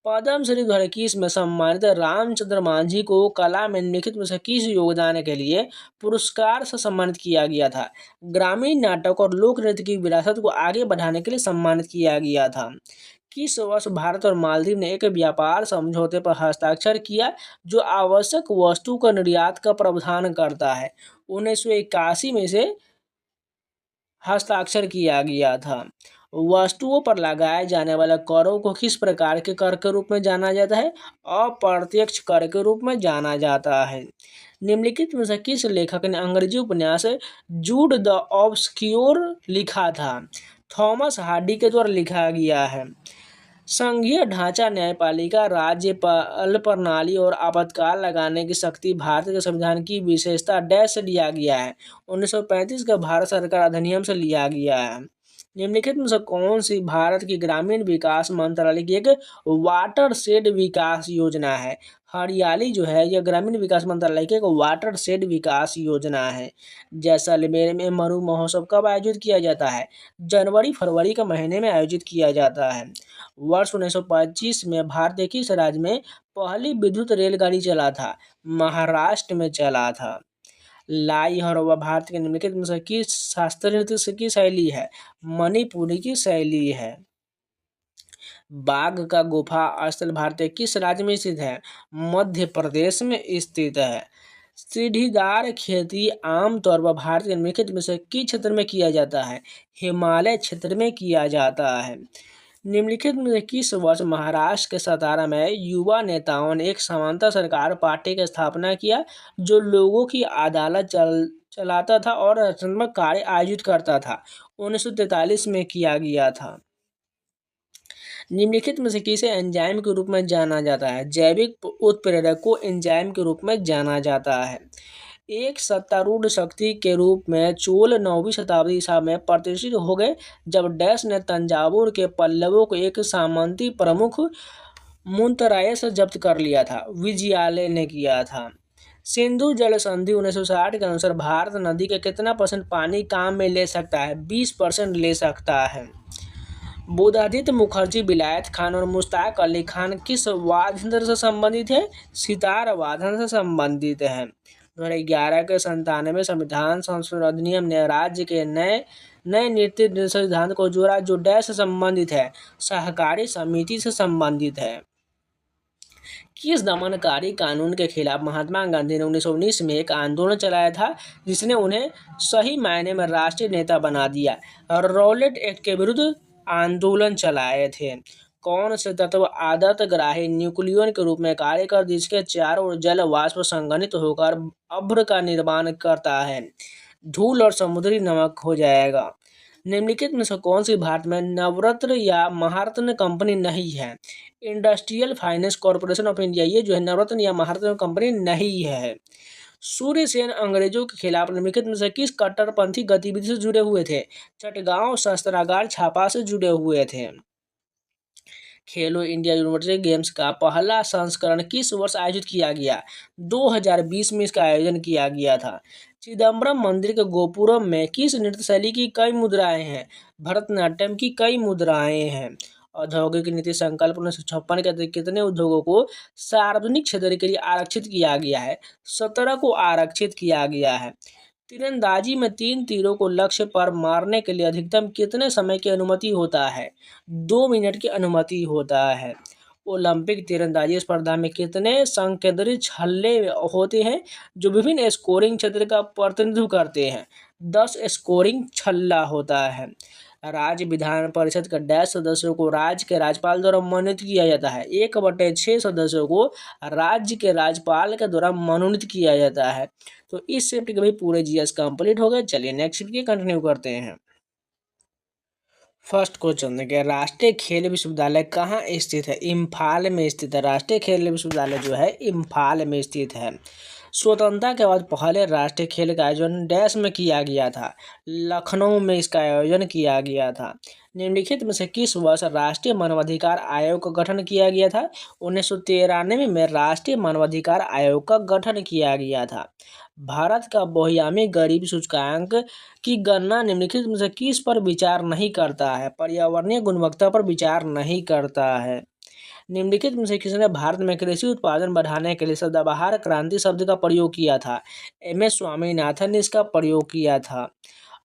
पद्मश्री 2021 में सम्मानित रामचंद्र मांझी को कला में निम्नलिखित में से किस योगदान के लिए पुरस्कार से सम्मानित किया गया था? ग्रामीण नाटक और लोक नृत्य की विरासत को आगे बढ़ाने के लिए सम्मानित किया गया था। किस वर्ष भारत और मालदीव ने एक व्यापार समझौते पर हस्ताक्षर किया जो आवश्यक वस्तु का निर्यात का प्रावधान करता है? 1981 में से हस्ताक्षर किया गया था। वस्तुओं पर लगाए जाने वाले करों को किस प्रकार के कर के रूप में जाना जाता है? अप्रत्यक्ष कर के रूप में जाना जाता है। निम्नलिखित में से किस लेखक ने अंग्रेजी उपन्यास जूड द ऑब्सक्योर लिखा था? थॉमस हार्डी के द्वारा लिखा गया है। संघीय ढांचा, न्यायपालिका, राज्यपाल प्रणाली और आपातकाल लगाने की शक्ति भारत के संविधान की विशेषता डैश से लिया गया है? 1935 का भारत सरकार अधिनियम से लिया गया है। निम्नलिखित में से कौन सी भारत की ग्रामीण विकास मंत्रालय की एक वाटर शेड विकास योजना है? हरियाली जो है यह ग्रामीण विकास मंत्रालय की एक वाटर शेड विकास योजना है। जैसलमेर में मरु महोत्सव कब आयोजित किया जाता है? जनवरी फरवरी के महीने में आयोजित किया जाता है। वर्ष 1925 में भारत के किस राज्य में पहली विद्युत रेलगाड़ी चला था? महाराष्ट्र में चला था। लाई हरवा भारत के निम्नलिखित में से किस शास्त्रीय नृत्य की शैली है? मणिपुरी की शैली है। बाघ का गुफा स्थल भारत के किस राज्य में स्थित है? मध्य प्रदेश में स्थित है। सीढ़ीदार खेती आमतौर पर भारत के निम्नलिखित में से किस क्षेत्र में किया जाता है? हिमालय क्षेत्र में किया जाता है। निम्नलिखित में से किस वर्ष महाराष्ट्र के सतारा में युवा नेताओं ने एक समानता सरकार पार्टी की स्थापना किया, जो लोगों की अदालत चलाता था और रचनात्मक कार्य आयोजित करता था? 1943 में किया गया था। निम्नलिखित में से किसे एंजाइम के रूप में जाना जाता है? जैविक उत्प्रेरक को एंजाइम के रूप में जाना जाता है। एक सत्तारूढ़ शक्ति के रूप में चोल 9वीं शताब्दी ईसा में प्रतिष्ठित हो गए, जब डैश ने तंजावुर के पल्लवों को एक सामंती प्रमुख मुंतराय से जब्त कर लिया था। विजयालय ने किया था। सिंधु जल संधि 1960 के अनुसार भारत नदी के कितना % पानी काम में ले सकता है? 20% ले सकता है। बुधादित्य मुखर्जी, विलायत खान और मुश्ताक अली खान किस वाद्य यंत्र से संबंधित है? सितार वादन से संबंधित है। 2011 के 97वें संविधान संशोधन अधिनियम ने राज्य के नए नीति सिद्धांत को जोड़ा, जो डैश से संबंधित है? सहकारी समिति से संबंधित है। किस दमनकारी कानून के खिलाफ महात्मा गांधी ने 1919 में एक आंदोलन चलाया था, जिसने उन्हें सही मायने में राष्ट्रीय नेता बना दिया? रॉलेट एक्ट के विरुद्ध आंदोलन चलाए थे। कौन से तत्व आदतग्राही न्यूक्लियन के रूप में कार्य कर, जिसके चारों ओर जल वाष्प संघनित होकर अभ्र का निर्माण करता है? धूल और समुद्री नमक हो जाएगा। निम्नलिखित में से कौन सी भारत में नवरत्न या महारत्न कंपनी नहीं है? Industrial finance corporation of India, ये जो है नवरत्न या महारत्न कंपनी नहीं है। सूर्यसेन अंग्रेजों के खिलाफ निम्नलिखित में से किस कट्टरपंथी गतिविधि से जुड़े हुए थे? चटगांव शस्त्रागार छापा से जुड़े हुए थे। खेलो इंडिया यूनिवर्सिटी गेम्स का पहला संस्करण किस वर्ष आयोजित किया गया? 2020 में इसका आयोजन किया गया था। चिदम्बरम मंदिर के गोपुरम में किस नृत्य शैली की कई मुद्राएं हैं? भरतनाट्यम की कई मुद्राएं हैं। औद्योगिक नीति संकल्प 1956 के तहत कितने उद्योगों को सार्वजनिक क्षेत्र के लिए आरक्षित किया गया है? 17 को आरक्षित किया गया है। तीरंदाजी में 3 तीरों को लक्ष्य पर मारने के लिए अधिकतम कितने समय की अनुमति होता है? 2 मिनट की अनुमति होता है। ओलंपिक तीरंदाजी स्पर्धा में कितने संकेंद्रित छल्ले होते हैं, जो विभिन्न स्कोरिंग क्षेत्र का प्रतिनिधित्व करते हैं? 10 स्कोरिंग छल्ला होता है। राज्य विधान परिषद के डैश सदस्यों को राज्य के राज्यपाल द्वारा मनोनीत किया जाता है? 1/6 सदस्यों को राज्य के राज्यपाल के द्वारा मनोनीत किया जाता है। तो इस शिफ्ट के भाई पूरे जीएस कंप्लीट हो गए। चलिए नेक्स्ट शिफ्ट की कंटिन्यू करते हैं। फर्स्ट क्वेश्चन देखिए, राष्ट्रीय खेल विश्वविद्यालय कहाँ स्थित है? इम्फाल में स्थित है। राष्ट्रीय खेल विश्वविद्यालय जो है इम्फाल में स्थित है। स्वतंत्रता के बाद पहले राष्ट्रीय खेल का आयोजन डैश में किया गया था? लखनऊ में इसका आयोजन किया गया था। निम्नलिखित में से किस वर्ष राष्ट्रीय मानवाधिकार आयोग का गठन किया गया था? 1993 में राष्ट्रीय मानवाधिकार आयोग का गठन किया गया था। भारत का बहुआयामी गरीबी सूचकांक की गणना निम्नलिखित में से किस पर विचार नहीं करता है? पर्यावरणीय गुणवत्ता पर विचार नहीं करता है। निम्नलिखित में से किसने भारत में कृषि उत्पादन बढ़ाने के लिए सदाबहार क्रांति शब्द का प्रयोग किया था? MS स्वामीनाथन ने इसका प्रयोग किया था।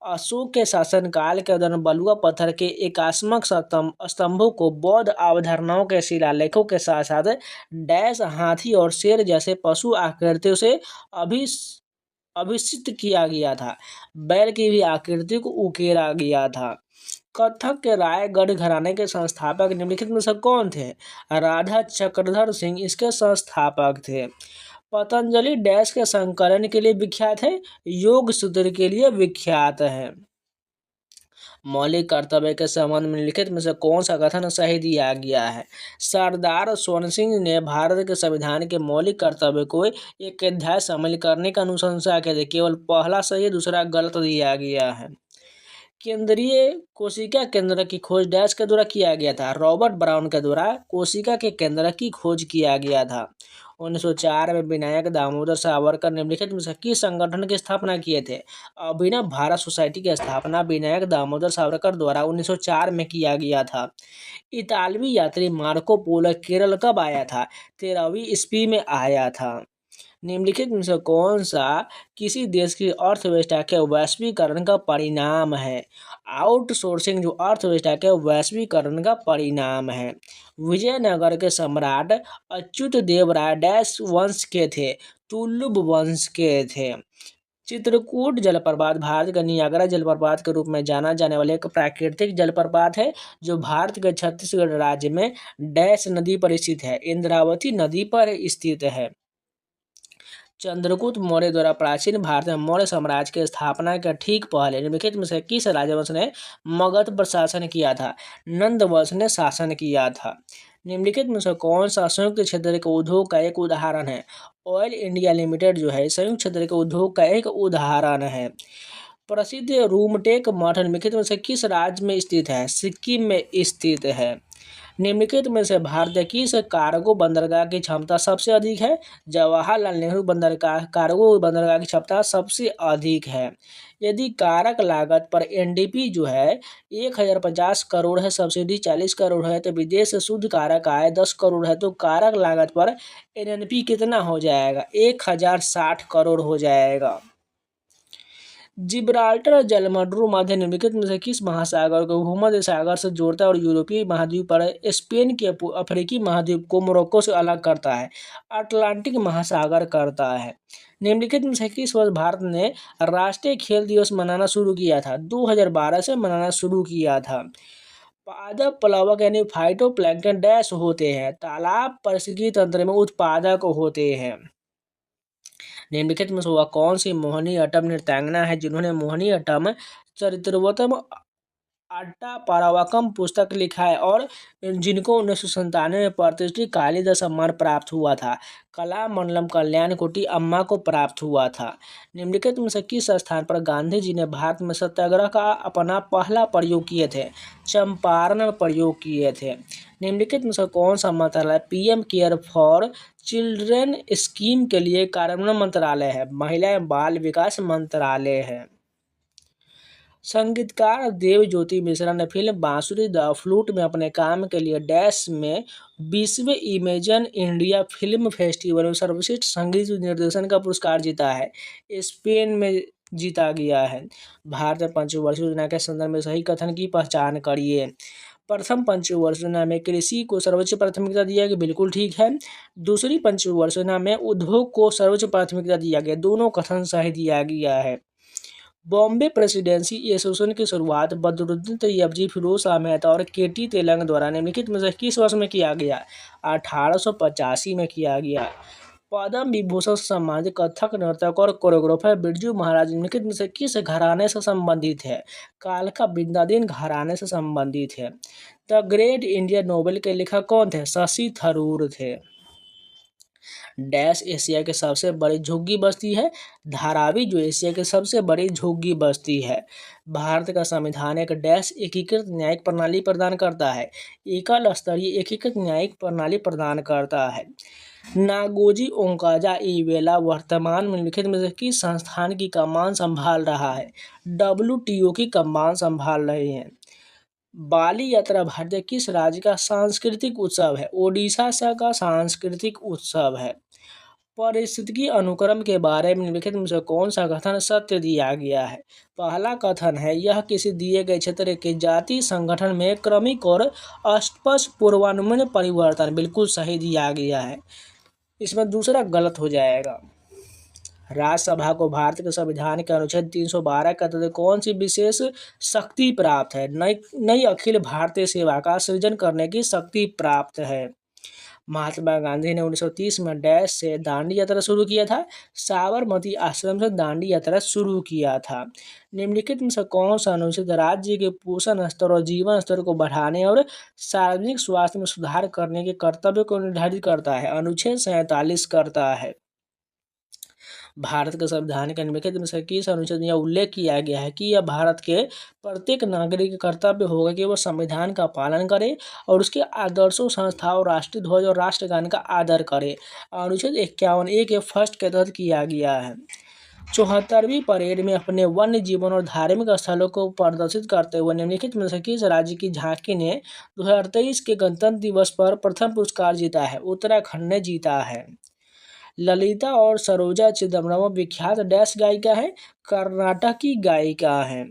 अशोक के शासनकाल के दौरान बलुआ पत्थर के एकात्मक स्तंभों को बौद्ध अवधारणाओं के शिलालेखों के साथ साथ डैश हाथी और शेर जैसे पशु आकृतियों से अभिषिक्त किया गया था। बैल की भी आकृति को उकेरा गया था। कथक के रायगढ़ घराने के संस्थापक निम्नलिखित में से कौन थे? राधा चक्रधर सिंह इसके संस्थापक थे। पतंजलि डैश के संकलन के लिए विख्यात है? योग सूत्र के लिए विख्यात है। मौलिक कर्तव्य के संबंध में निम्नलिखित में से कौन सा कथन सही दिया गया है? सरदार स्वर्ण सिंह ने भारत के संविधान के मौलिक कर्तव्य को एक अध्याय शामिल करने का अनुशंसा की थी। केवल पहला सही, दूसरा गलत दिया गया है। केंद्रीय कोशिका केंद्र की खोज डैश के द्वारा किया गया था? रॉबर्ट ब्राउन के द्वारा कोशिका के केंद्र की खोज किया गया था। 1904 में विनायक दामोदर सावरकर निम्नलिखित में से किस संगठन की स्थापना किए थे? अभिनव भारत सोसाइटी की स्थापना विनायक दामोदर सावरकर द्वारा 1904 में किया गया था। इतालवी यात्री मार्को पोलो केरल कब आया था? 13वीं ईस्वी में आया था। निम्नलिखित में से कौन सा किसी देश की अर्थव्यवस्था के वैश्वीकरण का परिणाम है? आउटसोर्सिंग जो अर्थव्यवस्था के वैश्वीकरण का परिणाम है। विजयनगर के सम्राट अच्युत देव राय डैश वंश के थे? तुलुब वंश के थे। चित्रकूट जलप्रपात भारत का नियाग्रा जलप्रपात के रूप में जाना जाने वाला एक प्राकृतिक जलप्रपात है जो भारत के छत्तीसगढ़ राज्य में डैश नदी पर स्थित है। इंद्रावती नदी पर स्थित है। चंद्रगुप्त मौर्य द्वारा प्राचीन भारत में मौर्य साम्राज्य की स्थापना के ठीक पहले निम्नलिखित में से किस राजवंश ने मगध पर शासन किया था? नंद वंश ने शासन किया था। निम्नलिखित में से कौन सा संयुक्त क्षेत्र के उद्योग का एक उदाहरण है? ऑयल इंडिया लिमिटेड जो है संयुक्त क्षेत्र के उद्योग का एक उदाहरण है। प्रसिद्ध रूमटेक मठ निम्नलिखित में से किस राज्य में स्थित है? सिक्किम में स्थित है। निम्नलिखित में से भारत की किस कार्गो बंदरगाह की क्षमता सबसे अधिक है? जवाहरलाल नेहरू बंदरगाह कार्गो बंदरगाह की क्षमता सबसे अधिक है। यदि कारक लागत पर एनडीपी जो है 1050 करोड़ है, सब्सिडी 40 करोड़ है, तो विदेश से शुद्ध कारक आय 10 करोड़ है, तो कारक लागत पर एनएनपी कितना हो जाएगा? 1060 करोड़ हो जाएगा। जिब्राल्टर जलमंडल मध्य निम्नलिखित में से किस महासागर को भूमध्य सागर से जोड़ता है और यूरोपीय महाद्वीप पर स्पेन के अफ्रीकी महाद्वीप को मोरक्को से अलग करता है? अटलांटिक महासागर करता है। निम्नलिखित में से किस वर्ष भारत ने राष्ट्रीय खेल दिवस मनाना शुरू किया था? 2012 से मनाना शुरू किया था। पादप प्लवक यानी फाइटोप्लैंक्टन डैश होते हैं? तालाब पारिस्थितिकी तंत्र में उत्पादक होते हैं। निम्नलिखित में से वह कौन सी मोहिनीअट्टम नृत्यांगना है जिन्होंने मोहिनीअट्टम चरित्रवतम अट्टापारवकम पुस्तक लिखा है और जिनको 1997 में प्रतिष्ठित कालिदास सम्मान प्राप्त हुआ था? कलामंडलम कल्याणकुटी अम्मा को प्राप्त हुआ था। निम्नलिखित में से किस स्थान पर गांधी जी ने भारत में सत्याग्रह का अपना पहला प्रयोग किए थे? चंपारण में प्रयोग किए थे। निम्नलिखित में से कौन सा मंत्रालय PM care for children scheme के लिए कार्यान्वयन मंत्रालय है? महिला एवं बाल विकास मंत्रालय है। संगीतकार देव ज्योति मिश्रा ने फिल्म बांसुरी द फ्लूट में अपने काम के लिए डैश में 20वें इमेजन इंडिया फिल्म फेस्टिवल में सर्वश्रेष्ठ संगीत निर्देशन का पुरस्कार जीता है। स्पेन में जीता गया है। भारत में पंचवर्षीय योजना के संदर्भ में सही कथन की पहचान करिए। प्रथम पंचवर्षीय योजना में कृषि को सर्वोच्च प्राथमिकता दिया गया, बिल्कुल ठीक है। दूसरी पंचवर्षीय योजना में उद्योग को सर्वोच्च प्राथमिकता दिया गया, दोनों कथन सही दिया गया है। बॉम्बे प्रेसिडेंसी एसोसिएशन की शुरुआत बदरुद्दीन तैयबजी, फिरोज शाह मेहता और केटी तेलंग द्वारा निम्नलिखित में से किस वर्ष में किया गया? 1885 में किया गया। पद्म विभूषण से सम्मानित कथक नर्तक और कोरियोग्राफर बिरजू महाराज निम्नलिखित में से किस घराने से संबंधित है? कालका बिंदादीन घराने से संबंधित है। द ग्रेट इंडियन नोवेल के लेखक कौन थे? शशि थरूर थे। डैश एशिया की सबसे बड़ी झुग्गी बस्ती है? धारावी जो एशिया की सबसे बड़ी झुग्गी बस्ती है। भारत का संविधान एक डैश एकीकृत न्यायिक प्रणाली प्रदान करता है? एकल स्तरीय एकीकृत न्यायिक प्रणाली प्रदान करता है। नागोजी ओंकाजा-इवेला वर्तमान में निम्नलिखित में से किस संस्थान की कमान संभाल रहा है? WTO की कमान संभाल रहे हैं। बाली यात्रा भारत के किस राज्य का सांस्कृतिक उत्सव है? ओडिशा का सांस्कृतिक उत्सव है। पारिस्थितिकी अनुक्रम के बारे में निम्नलिखित में से कौन सा कथन सत्य दिया गया है? पहला कथन है यह किसी दिए गए क्षेत्र के जाति संगठन में क्रमिक और अस्पष्ट पूर्वानुमान परिवर्तन, बिल्कुल सही दिया गया है। इसमें दूसरा गलत हो जाएगा। राज्यसभा को भारत के संविधान के अनुच्छेद 312 के तहत कौन सी विशेष शक्ति प्राप्त है? नई अखिल भारतीय सेवा का सृजन करने की शक्ति प्राप्त है। महात्मा गांधी ने 1930 में डैश से दांडी यात्रा शुरू किया था? साबरमती आश्रम से दांडी यात्रा शुरू किया था। निम्नलिखित में से कौन सा अनुच्छेद राज्य के पोषण स्तर और जीवन स्तर को बढ़ाने और सार्वजनिक स्वास्थ्य में सुधार करने के कर्तव्य को निर्धारित करता है? अनुच्छेद 47 करता है। भारत के संविधान के निम्नलिखित में से किस अनुच्छेद में यह उल्लेख किया गया है कि यह भारत के प्रत्येक नागरिक का कर्तव्य होगा कि वह संविधान का पालन करे और उसके आदर्शों, संस्थाओं, राष्ट्रीय ध्वज और राष्ट्रगान का आदर करे। अनुच्छेद 51A के फर्स्ट के तहत किया गया है। 74वीं परेड में अपने वन्य जीवन और धार्मिक स्थलों को प्रदर्शित करते हुए निम्नलिखित में से किस राज्य की झांकी ने 2023 के गणतंत्र दिवस पर प्रथम पुरस्कार जीता है? उत्तराखंड ने जीता है। ललिता और सरोजा चिदम्बरम विख्यात डैश गायिका है? कर्नाटक की गायिका है।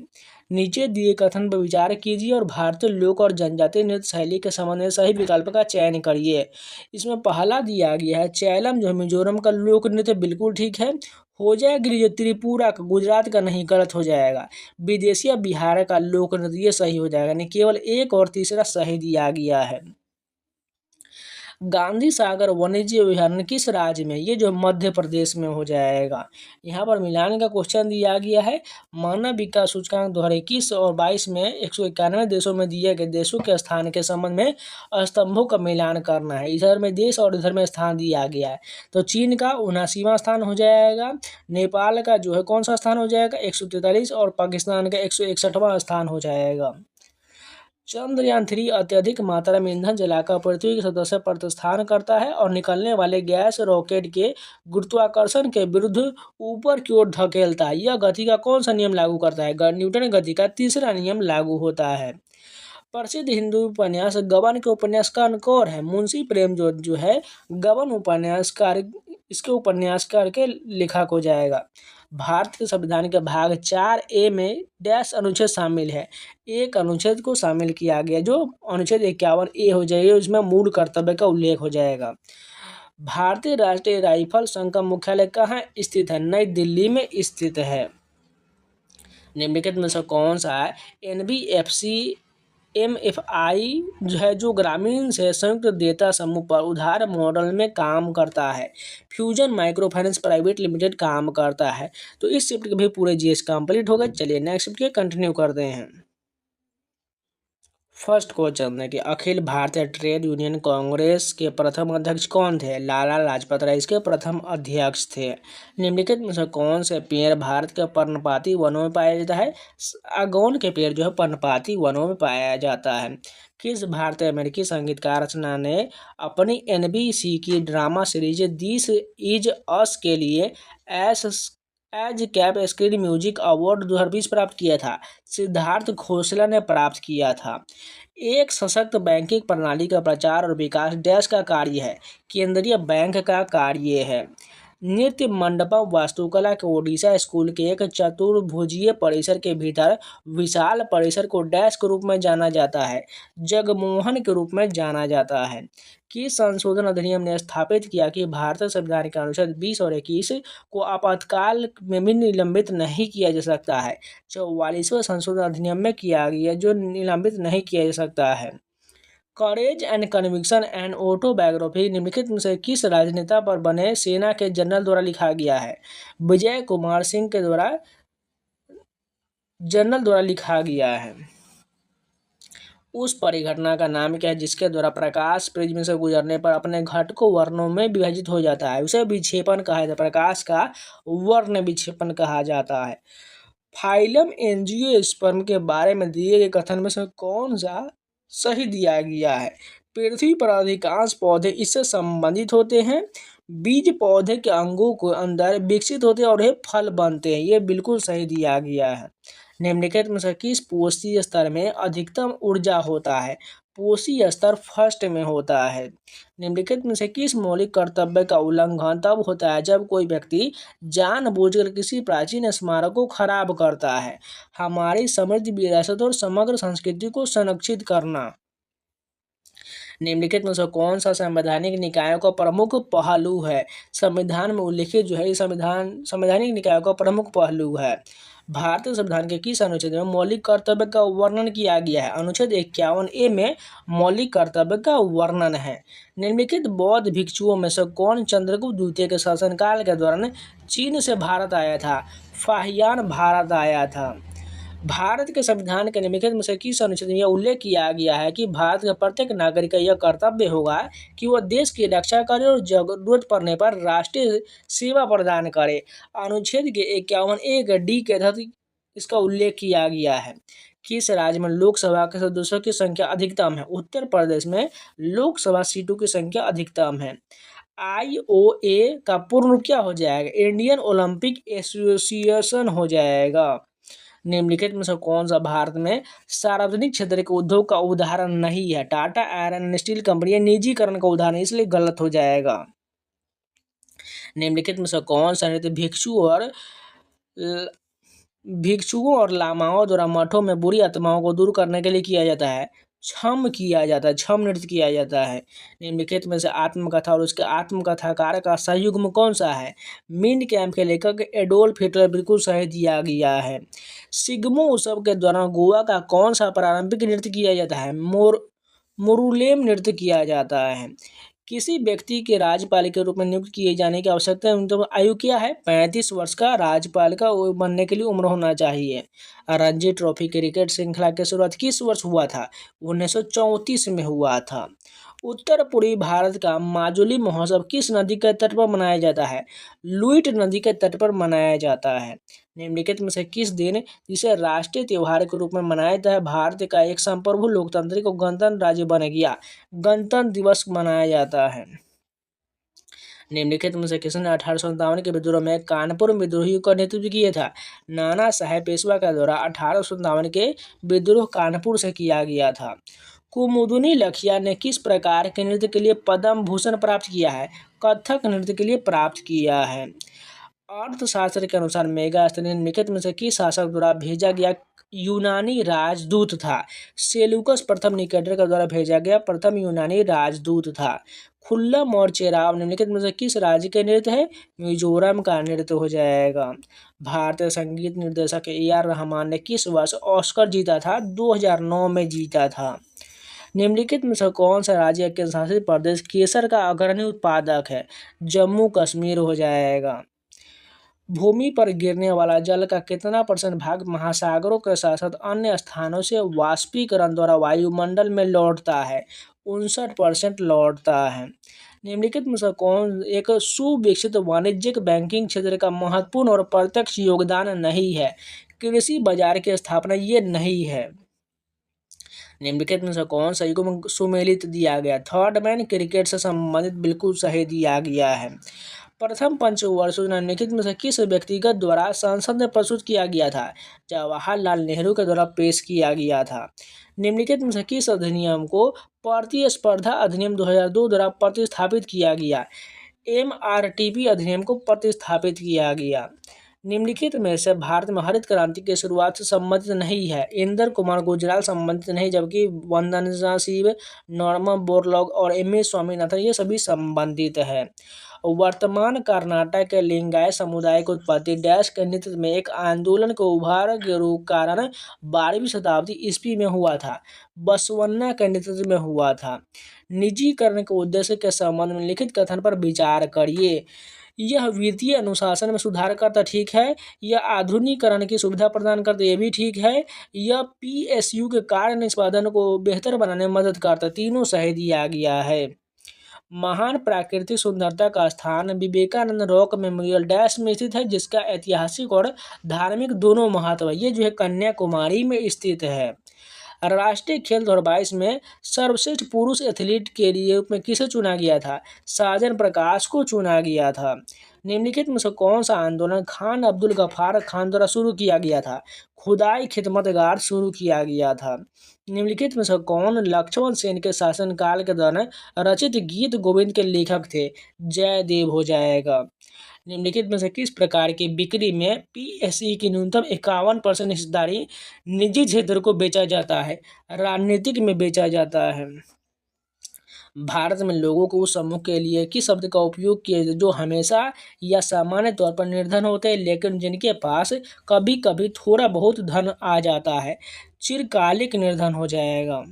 नीचे दिए कथन पर विचार कीजिए और भारतीय लोक और जनजातीय नृत्य शैली के संबंध में सही विकल्प का चयन करिए। इसमें पहला दिया गया है चैलम, जो मिजोरम का लोक नृत्य, बिल्कुल ठीक है। हो जाएगा जो त्रिपुरा का, गुजरात का नहीं, गलत हो जाएगा। विदेशिया बिहार का लोक नृत्य, ये सही हो जाएगा, नहीं केवल एक और तीसरा सही दिया गया है। गांधी सागर वन्यजीव अभयारण्य किस राज्य में? ये जो मध्य प्रदेश में हो जाएगा। यहाँ पर मिलान का क्वेश्चन दिया गया है। मानव विकास सूचकांक 2021 और 22 में 191 देशों में दिए गए देशों के स्थान के संबंध में स्तंभों का मिलान करना है। इधर में देश और इधर में स्थान दिया गया है। तो चीन का 79वां स्थान हो जाएगा, नेपाल का जो है कौन सा स्थान हो जाएगा 143, और पाकिस्तान का 161वां स्थान हो जाएगा। चंद्रयान-3 अत्यधिक मात्रा में ईंधन जलाकर पृथ्वी की सतह से प्रस्थान करता है और निकलने वाले गैस रॉकेट के गुरुत्वाकर्षण के विरुद्ध ऊपर की ओर धकेलता है। यह गति का कौन सा नियम लागू करता है? न्यूटन गति का तीसरा नियम लागू होता है। प्रसिद्ध हिंदू उपन्यास गबन के उपन्यासकार कौन है? मुंशी प्रेमचंद जो है गबन उपन्यासकार, इसके उपन्यासकार के लेखक हो जाएगा। भारत के संविधान के भाग 4A में डैश अनुच्छेद शामिल है? एक अनुच्छेद को शामिल किया गया जो अनुच्छेद 51A हो जाएगा, उसमें मूल कर्तव्य का उल्लेख हो जाएगा। भारतीय राष्ट्रीय राइफल संघ का मुख्यालय कहाँ स्थित है? नई दिल्ली में स्थित है। निम्नलिखित में से कौन सा है? NBFC MFI जो है जो ग्रामीण से संयुक्त देता समूह पर उधार मॉडल में काम करता है। Fusion micro finance private limited काम करता है। तो इस शिफ्ट के भी पूरे जीएस कंप्लीट हो गए। चलिए नेक्स्ट शिफ्ट के कंटिन्यू करते हैं। फर्स्ट क्वेश्चन है कि अखिल भारतीय ट्रेड यूनियन कांग्रेस के प्रथम अध्यक्ष कौन थे? लाला लाजपत राय इसके प्रथम अध्यक्ष थे। निम्नलिखित में से कौन से पेड़ भारत के पर्णपाती वनों में पाया जाता है? सागौन के पेड़ जो है पर्णपाती वनों में पाया जाता है। किस भारतीय अमेरिकी संगीतकार रचना ने अपनी NBC की drama series this is us के लिए ASCAP screen music award 2020 प्राप्त किया था? सिद्धार्थ खोसला ने प्राप्त किया था। एक सशक्त बैंकिंग प्रणाली का प्रचार और विकास डैश का कार्य है? केंद्रीय बैंक का कार्य है। नृत्य मंडपम वास्तुकला के ओडिशा स्कूल के एक चतुर्भुजीय परिसर के भीतर विशाल परिसर को डैश के रूप में जाना जाता है? जगमोहन के रूप में जाना जाता है। किस संशोधन अधिनियम ने स्थापित किया कि भारतीय संविधान के अनुच्छेद 20 और 21 को आपातकाल में भी निलंबित नहीं किया जा सकता है? 44वें संशोधन अधिनियम में किया गया जो निलंबित नहीं किया जा सकता है। Courage and conviction and autobiography निम्नलिखित में से किस राजनेता पर बने सेना के जनरल द्वारा लिखा गया है? विजय कुमार सिंह के द्वारा जनरल द्वारा लिखा गया है। उस परिघटना का नाम क्या है जिसके द्वारा प्रकाश प्रिज्म से गुजरने पर अपने घटकों वर्णों में विभाजित हो जाता है? उसे विक्षेपण कहा जाता है। प्रकाश का वर्ण विक्षेपण कहा जाता है। फाइलम एंजियोस्पर्म के बारे में दिए गए कथन में से कौन सा सही दिया गया है? पृथ्वी पर अधिकांश पौधे इससे संबंधित होते हैं। बीज पौधे के अंगों को अंदर विकसित होते हैं और ये फल बनते हैं। ये बिल्कुल सही दिया गया है। निम्नलिखित में से किस पोषी स्तर में अधिकतम ऊर्जा होता है? पोषी स्तर फर्स्ट में होता है। निम्नलिखित में से किस मौलिक कर्तव्य का उल्लंघन तब होता है जब कोई व्यक्ति जानबूझकर किसी प्राचीन स्मारक को खराब करता है? हमारी समृद्ध विरासत और समग्र संस्कृति को संरक्षित करना। निम्नलिखित में से कौन सा संवैधानिक निकायों का प्रमुख पहलू है? संविधान में उल्लिखित जो है संवैधानिक निकायों का प्रमुख पहलू है। भारतीय संविधान के किस अनुच्छेद में मौलिक कर्तव्य का वर्णन किया गया है? अनुच्छेद 51A में मौलिक कर्तव्य का वर्णन है। निम्नलिखित बौद्ध भिक्षुओं में से कौन चंद्रगुप्त द्वितीय के शासनकाल के दौरान चीन से भारत आया था? फाहियान भारत आया था। भारत के संविधान के निम्नलिखित में से किस अनुच्छेद में यह उल्लेख किया गया है कि भारत के प्रत्येक नागरिक का यह कर्तव्य होगा कि वह देश की रक्षा करे और जरूरत पड़ने पर राष्ट्रीय सेवा प्रदान करे। अनुच्छेद के 51(1)(d) के तहत इसका उल्लेख किया गया है। किस राज्य में लोकसभा के सदस्यों की संख्या अधिकतम है? उत्तर प्रदेश में लोकसभा सीटों की संख्या अधिकतम है। IOA का पूर्ण रूप क्या हो जाएगा? इंडियन ओलंपिक एसोसिएशन हो जाएगा। निम्नलिखित में से कौन सा भारत में सार्वजनिक क्षेत्र के उद्योग का उदाहरण नहीं है? Tata iron and steel company निजीकरण का उदाहरण, इसलिए गलत हो जाएगा। निम्नलिखित में से कौन सा नृत्य भिक्षुओं और लामाओं द्वारा मठों में बुरी आत्माओं को दूर करने के लिए किया जाता है? छम किया जाता है, छम नृत्य किया जाता है। निम्नलिखित में से आत्मकथा और उसके आत्मकथाकार का संयुग्म कौन सा है? मीन कैम्प के लेखक एडोल्फ हिटलर, बिल्कुल सही दिया गया है। सिग्मो उत्सव के दौरान गोवा का कौन सा पारंपरिक नृत्य किया जाता है? मोरुलेम नृत्य किया जाता है। किसी व्यक्ति के राज्यपाल के रूप में नियुक्त किए जाने की आवश्यकता है तो आयु क्या है? 35 वर्ष का राज्यपाल का बनने के लिए उम्र होना चाहिए। रणजी ट्रॉफी क्रिकेट श्रृंखला की शुरुआत किस वर्ष हुआ था? 1934 में हुआ था। उत्तर पूर्वी भारत का माजुली महोत्सव किस नदी के तट पर मनाया जाता है? लुइट नदी के तट पर मनाया जाता है। निम्नलिखित में से किस दिन जिसे राष्ट्रीय त्योहार के रूप में मनाया जाता है भारत का एक संप्रभु लोकतांत्रिक और गणतंत्र राज्य बन गया? गणतंत्र दिवस मनाया जाता है। निम्नलिखित में से किसने 1857 के विद्रोह में कानपुर विद्रोही का नेतृत्व किया था? नाना साहेब पेशवा का द्वारा 1857 के विद्रोह कानपुर से किया गया था। कुमुदुनी लखिया ने किस प्रकार के नृत्य के लिए पद्म भूषण प्राप्त किया है? कथक नृत्य के लिए प्राप्त किया है। अर्थशास्त्र के अनुसार मेगास्थनी निम्नलिखित में से किस शासक द्वारा भेजा गया यूनानी राजदूत था? सेल्यूकस प्रथम निकेटर के द्वारा भेजा गया प्रथम यूनानी राजदूत था। खुल्लम और चेराव निम्नलिखित में से किस राज्य के नृत्य है? मिजोरम का नृत्य हो जाएगा। भारतीय संगीत निर्देशक AR रहमान ने किस वर्ष ऑस्कर जीता था? 2009 में जीता था। निम्नलिखित में से कौन सा राज्य केंद्र शासित प्रदेश केसर का अग्रणी उत्पादक है? जम्मू कश्मीर हो जाएगा। भूमि पर गिरने वाला जल का कितना % भाग महासागरों के साथ साथ अन्य स्थानों से वाष्पीकरण द्वारा वायुमंडल में लौटता है? 59% लौटता है। निम्नलिखित में से कौन एक सुविकसित वाणिज्यिक बैंकिंग क्षेत्र का महत्वपूर्ण और प्रत्यक्ष योगदान नहीं है? कृषि बाजार की स्थापना ये नहीं है। निम्नलिखित में से कौन सा युग्म सुमेलित दिया गया? थर्ड मैन क्रिकेट से संबंधित, बिल्कुल सही दिया गया है। प्रथम पंचवर्षीय निम्नलिखित में से किस व्यक्तिगत द्वारा संसद में प्रस्तुत किया गया था? जवाहरलाल नेहरू के द्वारा पेश किया गया था। निम्नलिखित में से किस अधिनियम को प्रतिस्पर्धा अधिनियम 2002 द्वारा प्रतिस्थापित किया गया? MRTP अधिनियम को प्रतिस्थापित किया गया। निम्नलिखित में से भारत में हरित क्रांति की शुरुआत से संबंधित नहीं है? इंदर कुमार गुजराल संबंधित नहीं, जबकि वंदना शिव, नॉर्मन बोरलॉग और MS स्वामीनाथन ये सभी संबंधित है। वर्तमान कर्नाटक के लिंगायत समुदाय की उत्पत्ति डैश के नेतृत्व में एक आंदोलन के उभार के रूप कारण 12वीं शताब्दी ईस्वी में हुआ था। बसवन्ना के नेतृत्व में हुआ था। निजीकरण के उद्देश्य के संबंध में लिखित कथन पर विचार करिए। यह वित्तीय अनुशासन में सुधार करता, ठीक है। यह आधुनिकीकरण की सुविधा प्रदान करता, ये भी ठीक है। यह PSU के कार्य निष्पादन को बेहतर बनाने में मदद करता, तीनों सही दिया गया है। महान प्राकृतिक सुंदरता का स्थान विवेकानंद रॉक मेमोरियल डैश में स्थित है, जिसका ऐतिहासिक और धार्मिक दोनों महत्व है। ये जो है कन्याकुमारी में स्थित है। राष्ट्रीय खेल 2022 में सर्वश्रेष्ठ पुरुष एथलीट के लिए रूप में किसे चुना गया था? साजन प्रकाश को चुना गया था। निम्नलिखित में से कौन सा आंदोलन खान अब्दुल गफ्फार खान द्वारा शुरू किया गया था? खुदाई खिदमतगार शुरू किया गया था। निम्नलिखित में से कौन लक्ष्मण सेन के शासनकाल के दौरान रचित गीत गोविंद के लेखक थे? जयदेव हो जाएगा। निम्नलिखित में से किस प्रकार की बिक्री में PSE की न्यूनतम 51% हिस्सेदारी निजी क्षेत्र को बेचा जाता है? राजनीतिक में बेचा जाता है। भारत में लोगों को उस समूह के लिए किस शब्द का उपयोग किया जाता है जो हमेशा या सामान्य तौर पर निर्धन होते हैं लेकिन जिनके पास कभी कभी थोड़ा बहुत धन आ जाता है? चिरकालिक निर्धन हो जाएगा।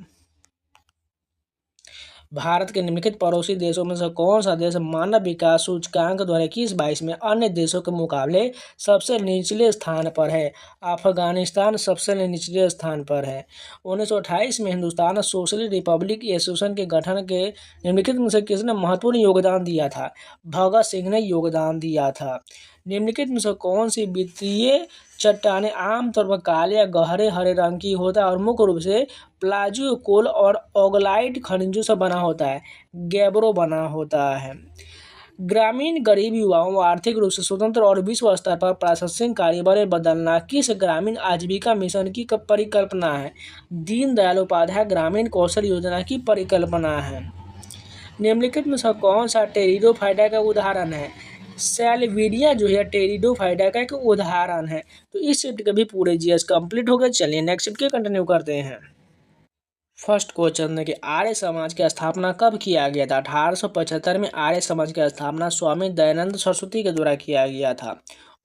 भारत के निम्नलिखित पड़ोसी देशों में से कौन सा देश मानव विकास सूचकांक 2021-22 में अन्य देशों के मुकाबले सबसे निचले स्थान पर है? अफगानिस्तान सबसे निचले स्थान पर है। 1928 में हिंदुस्तान सोशलिस्ट रिपब्लिक एसोसिएशन के गठन के निम्नलिखित में से किसने महत्वपूर्ण योगदान दिया था? भगत सिंह ने योगदान दिया था। निम्नलिखित में से कौन सी वित्तीय चट्टानें आमतौर पर काले या गहरे हरे रंग की होता है और मुख्य रूप से प्लाजियो कोल और ओगलाइट खनिजों से बना होता है? गैब्रो बना होता है। ग्रामीण गरीब युवाओं को आर्थिक रूप से स्वतंत्र और विश्व स्तर पर प्रशासनिक कार्यबल बदलना किस ग्रामीण आजीविका मिशन की परिकल्पना है? दीनदयाल उपाध्याय ग्रामीण कौशल योजना की परिकल्पना है। निम्नलिखित में से कौन सा टेरिडोफाइटा का उदाहरण है? सैल्विडिया जो है टेरिडोफाइटा का एक उदाहरण है। तो इस शिफ्ट के भी पूरे जीएस कंप्लीट हो गए। चलिए नेक्स्ट शिफ्ट के कंटिन्यू करते हैं। फर्स्ट क्वेश्चन है कि आर्य समाज की स्थापना कब किया गया था? 1875 में आर्य समाज की स्थापना स्वामी दयानंद सरस्वती के द्वारा किया गया था।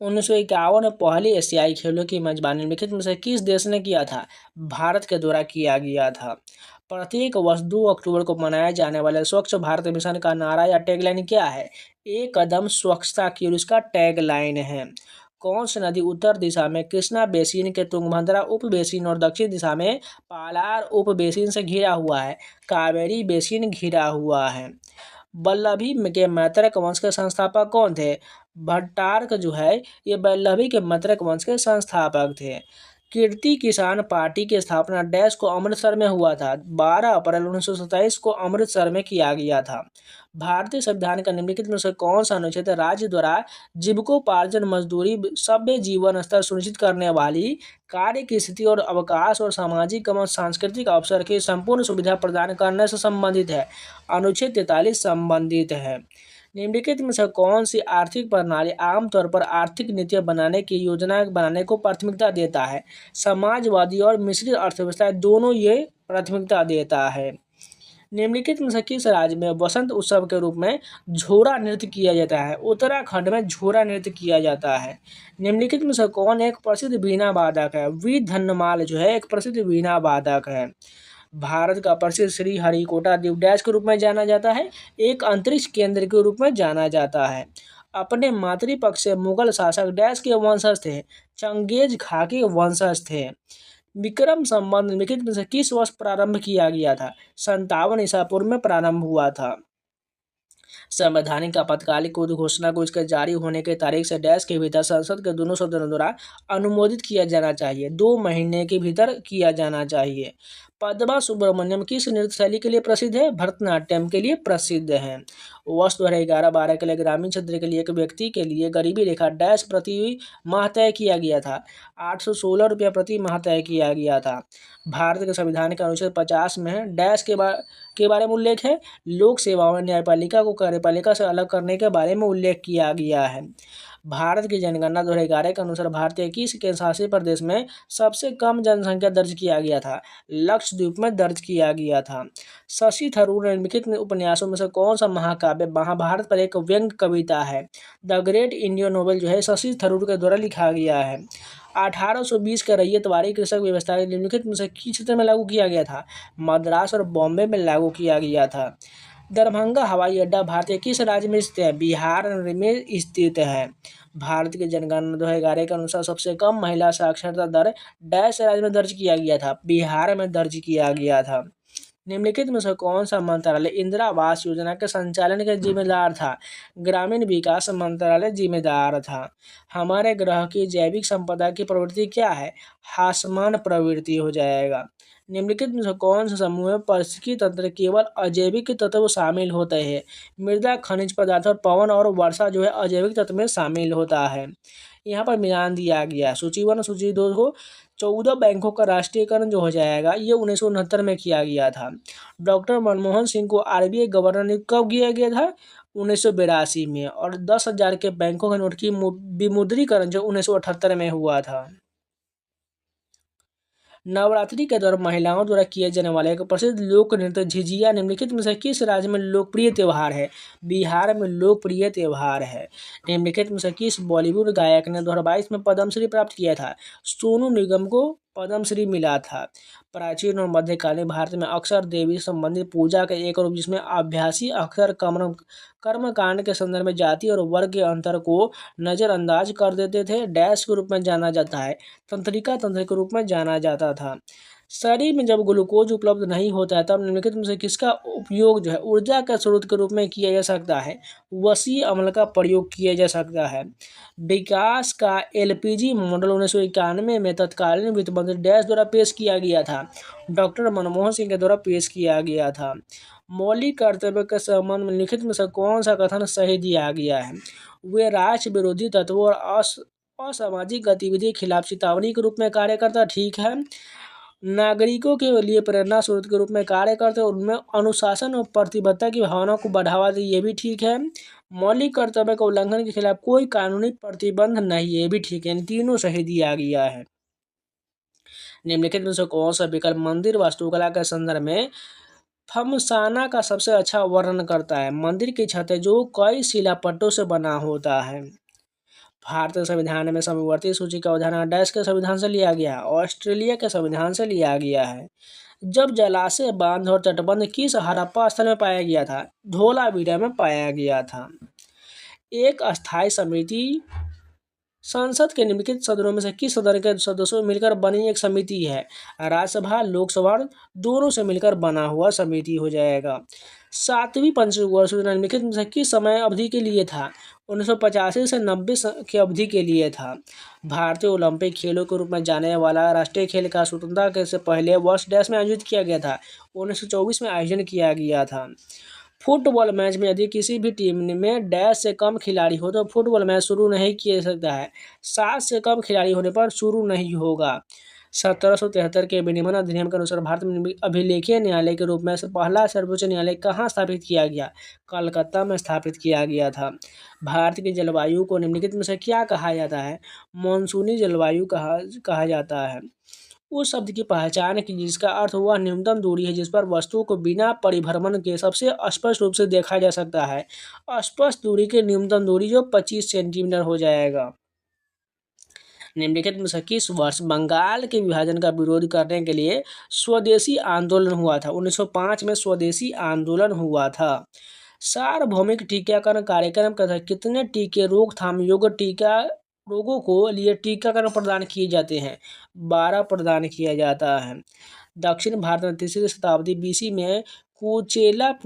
1951 में पहली एशियाई खेलों की मेजबानी निम्नलिखित में से किस देश ने किया था? भारत के द्वारा किया गया था। प्रत्येक वर्ष 2 अक्टूबर को मनाए जाने वाले स्वच्छ भारत मिशन का नारा या टैगलाइन क्या है? एक कदम स्वच्छता की ओर इसका टैगलाइन है। कौन सी नदी उत्तर दिशा में कृष्णा बेसिन के तुंगभद्रा उप बेसिन और दक्षिण दिशा में पालार उप बेसिन से घिरा हुआ है? कावेरी बेसिन घिरा हुआ है। वल्लभी के मैत्रक वंश के संस्थापक कौन थे? भट्टारक जो है ये वल्लभी के मैत्रक वंश के संस्थापक थे। कीर्ति किसान पार्टी की स्थापना डैश को अमृतसर में हुआ था? 12 अप्रैल 1927 को अमृतसर में किया गया था। भारतीय संविधान का निम्नलिखित में से कौन सा अनुच्छेद राज्य द्वारा जीविकोपार्जन मजदूरी सभ्य जीवन स्तर सुनिश्चित करने वाली कार्य की स्थिति और अवकाश और सामाजिक एवं सांस्कृतिक अवसर की संपूर्ण सुविधा प्रदान करने से संबंधित है? अनुच्छेद 43 संबंधित है। निम्नलिखित में से कौन सी आर्थिक प्रणाली आमतौर पर आर्थिक नीतियां बनाने की योजना बनाने को प्राथमिकता देता है? समाजवादी और मिश्रित अर्थव्यवस्था दोनों ये प्राथमिकता देता है। निम्नलिखित में से किस राज्य में वसंत उत्सव के रूप में झोरा नृत्य किया जाता है? उत्तराखंड में झोरा नृत्य किया जाता है। निम्नलिखित में से कौन एक प्रसिद्ध वीणा वादक है? वी धन्यमाल जो है एक प्रसिद्ध वीणा वादक है। भारत का प्रसिद्ध श्री हरिकोटा द्वीप डैश के रूप में जाना जाता है? एक अंतरिक्ष केंद्र के रूप में जाना जाता है। अपने मातृपक्ष से मुगल शासक डैश के वंशज थे? चंगेज खा के वंशज थे। विक्रम संवत निम्नलिखित में से किस वर्ष प्रारंभ किया गया था? 57 ईसा पूर्व में प्रारंभ हुआ था। संवैधानिक आपातकालिक उद्घोषणा को इसके जारी होने के तारीख से डैश के भीतर संसद के दोनों सदनों द्वारा अनुमोदित किया जाना चाहिए। 2 महीने के भीतर किया जाना चाहिए। पद्मा सुब्रमण्यम किस नृत्य शैली के लिए प्रसिद्ध है? भरतनाट्यम के लिए प्रसिद्ध है। वर्ष 2011-12 के लिए ग्रामीण क्षेत्र के लिए एक व्यक्ति के लिए गरीबी रेखा डैश प्रति माह तय किया गया था? 816 रुपया प्रति माह तय किया गया था। भारत के संविधान के अनुच्छेद 50 में डैश के बारे में उल्लेख है? लोक सेवाओं में न्यायपालिका को कार्यपालिका से अलग करने के बारे में उल्लेख किया गया है। भारत की जनगणना 2011 के अनुसार भारतीय किस केंद्रशासित प्रदेश में सबसे कम जनसंख्या दर्ज किया गया था? लक्षद्वीप में दर्ज किया गया था। शशि थरूर निम्नलिखित उपन्यासों में से कौन सा महाकाव्य महाभारत पर एक व्यंग्य कविता है? द ग्रेट इंडियन नोवेल जो है शशि थरूर के द्वारा लिखा गया है। 1820 के रैयतवाड़ी कृषक व्यवस्था निम्नलिखित में से किस क्षेत्र में लागू किया गया था? मद्रास और बॉम्बे में लागू किया गया था। दरभंगा हवाई अड्डा भारतीय किस राज्य में स्थित है? बिहार में स्थित है। भारत की जनगणना 2011 के अनुसार सबसे कम महिला साक्षरता दर डैश राज्य में दर्ज किया गया था? बिहार में दर्ज किया गया था। निम्नलिखित में से कौन सा मंत्रालय इंदिरा आवास योजना के संचालन के जिम्मेदार था? ग्रामीण विकास मंत्रालय जिम्मेदार था। हमारे ग्रह की जैविक संपदा की प्रवृत्ति क्या है? ह्रासमान प्रवृत्ति हो जाएगा। निम्नलिखित में से कौन सा समूह में पारिस्थितिकी तंत्र केवल अजैविक तत्व शामिल होते हैं? मृदा खनिज पदार्थ और पवन और वर्षा जो है अजैविक तत्व में शामिल होता है। यहाँ पर मिलान दिया गया। सूची 1 और सूची 2 को 14 बैंकों का राष्ट्रीयकरण जो हो जाएगा ये 1969 में किया गया था। डॉक्टर मनमोहन सिंह को आरबीआई गवर्नर नियुक्त कब किया गया था? 1982 में। और 10,000 के बैंकों के नोट की विमुद्रीकरण जो 1978 में हुआ था। नवरात्रि के दौरान महिलाओं द्वारा किए जाने वाले एक प्रसिद्ध लोक नृत्य झिझिया निम्नलिखित में से किस राज्य में लोकप्रिय त्यौहार है? बिहार में लोकप्रिय त्यौहार है। निम्नलिखित में से किस बॉलीवुड गायक ने 2022 में पद्मश्री प्राप्त किया था? सोनू निगम को पद्मश्री मिला था। प्राचीन और मध्यकालीन भारत में अक्सर देवी संबंधी पूजा का एक रूप जिसमें अभ्यासी अक्सर कर्मकांड के संदर्भ में जाति और वर्ग के अंतर को नज़रअंदाज कर देते थे। डैश के रूप में जाना जाता है, तंत्रिका तंत्र के रूप में जाना जाता था। शरीर में जब ग्लूकोज उपलब्ध नहीं होता है तब निम्नलिखित में से किसका उपयोग जो है ऊर्जा के स्रोत के रूप में किया जा सकता है? वसी अम्ल का प्रयोग किया जा सकता है। विकास का एलपीजी मॉडल 1991 में तत्कालीन वित्त मंत्री डैश द्वारा पेश किया गया था। डॉक्टर मनमोहन सिंह के द्वारा पेश किया गया था। मौलिक कर्तव्य के संबंध में लिखित में से कौन सा कथन सही दिया गया है? वे राष्ट्र विरोधी तत्वों और असामाजिक गतिविधि के खिलाफ चेतावनी के रूप में कार्य करता, ठीक है। नागरिकों के लिए प्रेरणा स्रोत के रूप में कार्य करते हैं, उनमें अनुशासन और प्रतिबद्धता की भावना को बढ़ावा दे, ये भी ठीक है। मौलिक कर्तव्य के उल्लंघन के खिलाफ कोई कानूनी प्रतिबंध नहीं, ये भी ठीक है। इन तीनों सही दिया गया है। निम्नलिखित में से कौन सा विकल्प मंदिर वास्तुकला के संदर्भ में फमसाना का सबसे अच्छा वर्णन करता है? मंदिर की छत जो कई शिलापट्टों से बना होता है। भारतीय संविधान में समवर्ती सूची का उदाहरण डैश के संविधान से लिया गया है, ऑस्ट्रेलिया के संविधान से लिया गया है। जब जलाशय, बांध और तटबंध किस हड़प्पा स्थल में पाया गया था? धोलावीरा में पाया गया था। एक अस्थायी समिति संसद के निम्नलिखित सदनों में से किस सदन के सदस्यों मिलकर बनी एक समिति है? राज्यसभा, लोकसभा दोनों से मिलकर बना हुआ समिति हो जाएगा। 7वीं पंचवर्षीय योजना निम्नलिखित में से किस समय अवधि के लिए था? 1985 से 90 की अवधि के लिए था। भारतीय ओलंपिक खेलों के रूप में जाने वाला राष्ट्रीय खेल का स्वतंत्रता से पहले वर्ष डैश में आयोजित किया गया था। 1924 में आयोजन किया गया था। फुटबॉल मैच में यदि किसी भी टीम में डैश से कम खिलाड़ी हो तो फुटबॉल मैच शुरू नहीं किया जा सकता है। 7 से कम खिलाड़ी होने पर शुरू नहीं होगा। 1773 के विनियमन अधिनियम के अनुसार भारत में अभिलेखीय न्यायालय के रूप में पहला सर्वोच्च न्यायालय कहाँ स्थापित किया गया? कलकत्ता में स्थापित किया गया था। भारत की जलवायु को निम्नलिखित में से क्या कहा जाता है? मानसूनी जलवायु कहा जाता है। उस शब्द की पहचान की जिसका अर्थ वह न्यूनतम दूरी है जिस पर वस्तुओं को बिना परिभ्रमण के सबसे स्पष्ट रूप से देखा जा सकता है। स्पष्ट दूरी की न्यूनतम दूरी जो 25 सेंटीमीटर हो जाएगा। निम्नलिखित में से किस वर्ष बंगाल के विभाजन का विरोध करने के लिए स्वदेशी आंदोलन हुआ था? 1905 में स्वदेशी आंदोलन हुआ था। सार्वभौमिक टीकाकरण कार्यक्रम के तहत कितने टीके रोकथाम योग्य टीका रोगों को लिए टीकाकरण प्रदान किए जाते हैं? 12 प्रदान किया जाता है। दक्षिण भारत में 3री शताब्दी BC में कुचेलापुरम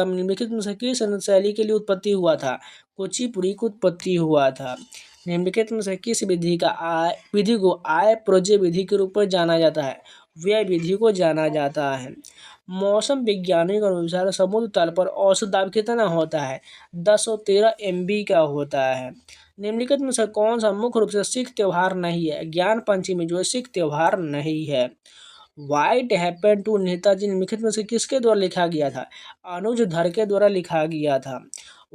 निम्नलिखित में से किस शैली के लिए उत्पत्ति हुआ था? कुचिपुड़ी की उत्पत्ति हुआ था। निम्नलिखित में से किस विधि को आय प्रजय विधि के रूप में जाना जाता है? व्यय विधि को जाना जाता है। मौसम वैज्ञानिक के अनुसार समुद्र तल पर औसत दाब कितना होता है? 1013 MB का होता है। निम्नलिखित में से कौन सा मुख्य रूप से सिख त्योहार नहीं है? ज्ञान पंचमी जो है सिख त्योहार नहीं है। व्हाइट हैपन टू नेताजी निम्नलिखित में से किसके द्वारा लिखा गया था? अनुज धर के द्वारा लिखा गया था।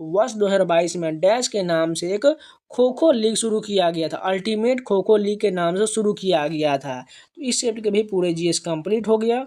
वर्ष 2022 में डैश के नाम से एक खो खो लीग शुरू किया गया था। अल्टीमेट खो खो लीग के नाम से शुरू किया गया था। तो इस चैप्टर के भी पूरे GS कंप्लीट हो गया।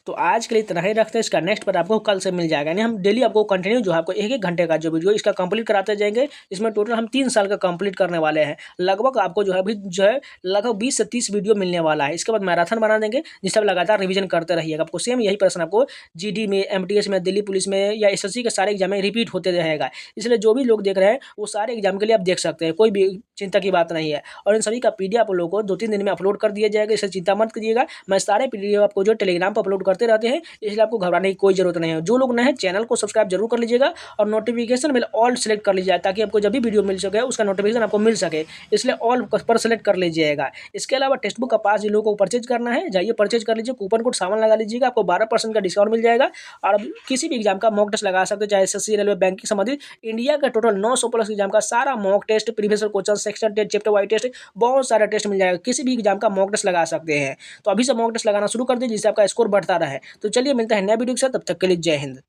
तो आज के लिए इतना ही रखते हैं। इसका नेक्स्ट पर आपको कल से मिल जाएगा। यानी हम डेली आपको कंटिन्यू जो है आपको 1-1 घंटे का जो वीडियो इसका कंप्लीट कराते जाएंगे। इसमें टोटल हम 3 साल का कंप्लीट करने वाले हैं। लगभग आपको जो है अभी जो है लगभग 20 से 30 वीडियो मिलने वाला है। इसके बाद मैराथन बना देंगे जिससे आप लगातार रिवीजन करते रहिएगा। आपको सेम यही प्रश्न आपको GD में, MTS में, दिल्ली पुलिस में या SSC के सारे एग्जाम में रिपीट होते रहेगा। इसलिए जो भी लोग देख रहे हैं वो सारे एग्जाम के लिए आप देख सकते हैं, कोई भी चिंता की बात नहीं है। और इन सभी का PDF आप लोगों को 2-3 दिन में अपलोड कर दिया जाएगा। इससे चिंता मत कीजिएगा। मैं सारे PDF आपको जो टेलीग्राम पर अपलोड करते रहते हैं, इसलिए आपको घबराने की कोई जरूरत नहीं है। जो लोग नए हैं चैनल को सब्सक्राइब जरूर कर लीजिएगा और नोटिफिकेशन बेल ऑल सेलेक्ट कर लीजिएगा ताकि आपको जब भी वीडियो मिल सके उसका नोटिफिकेशन आपको मिल सके, इसलिए ऑल पर सेलेक्ट कर लीजिएगा। इसके अलावा टेक्स्ट बुक का पास जिन लोगों को परचेज करना है जाइए परचेज कर लीजिए, कूपन कोड सामान लगा लीजिएगा, आपको 12% का डिस्काउंट मिल जाएगा। और अब किसी भी एग्जाम का मॉक टेस्ट लगा सकते हैं, चाहे SSC, रेलवे, बैंकिंग संबंधित इंडिया का टोटल 900 प्लस एग्जाम का सारा mock test, previous question, section test, chapter wise test, बहुत सारा टेस्ट मिल जाएगा। किसी भी एग्जाम का मॉक टेस्ट लगा सकते हैं। तो अभी से मॉक टेस्ट लगाना शुरू कर दीजिए जिससे आपका स्कोर बढ़ता रहे। तो चलिए मिलता है नया वीडियो के साथ, तब तक के लिए जय हिंद।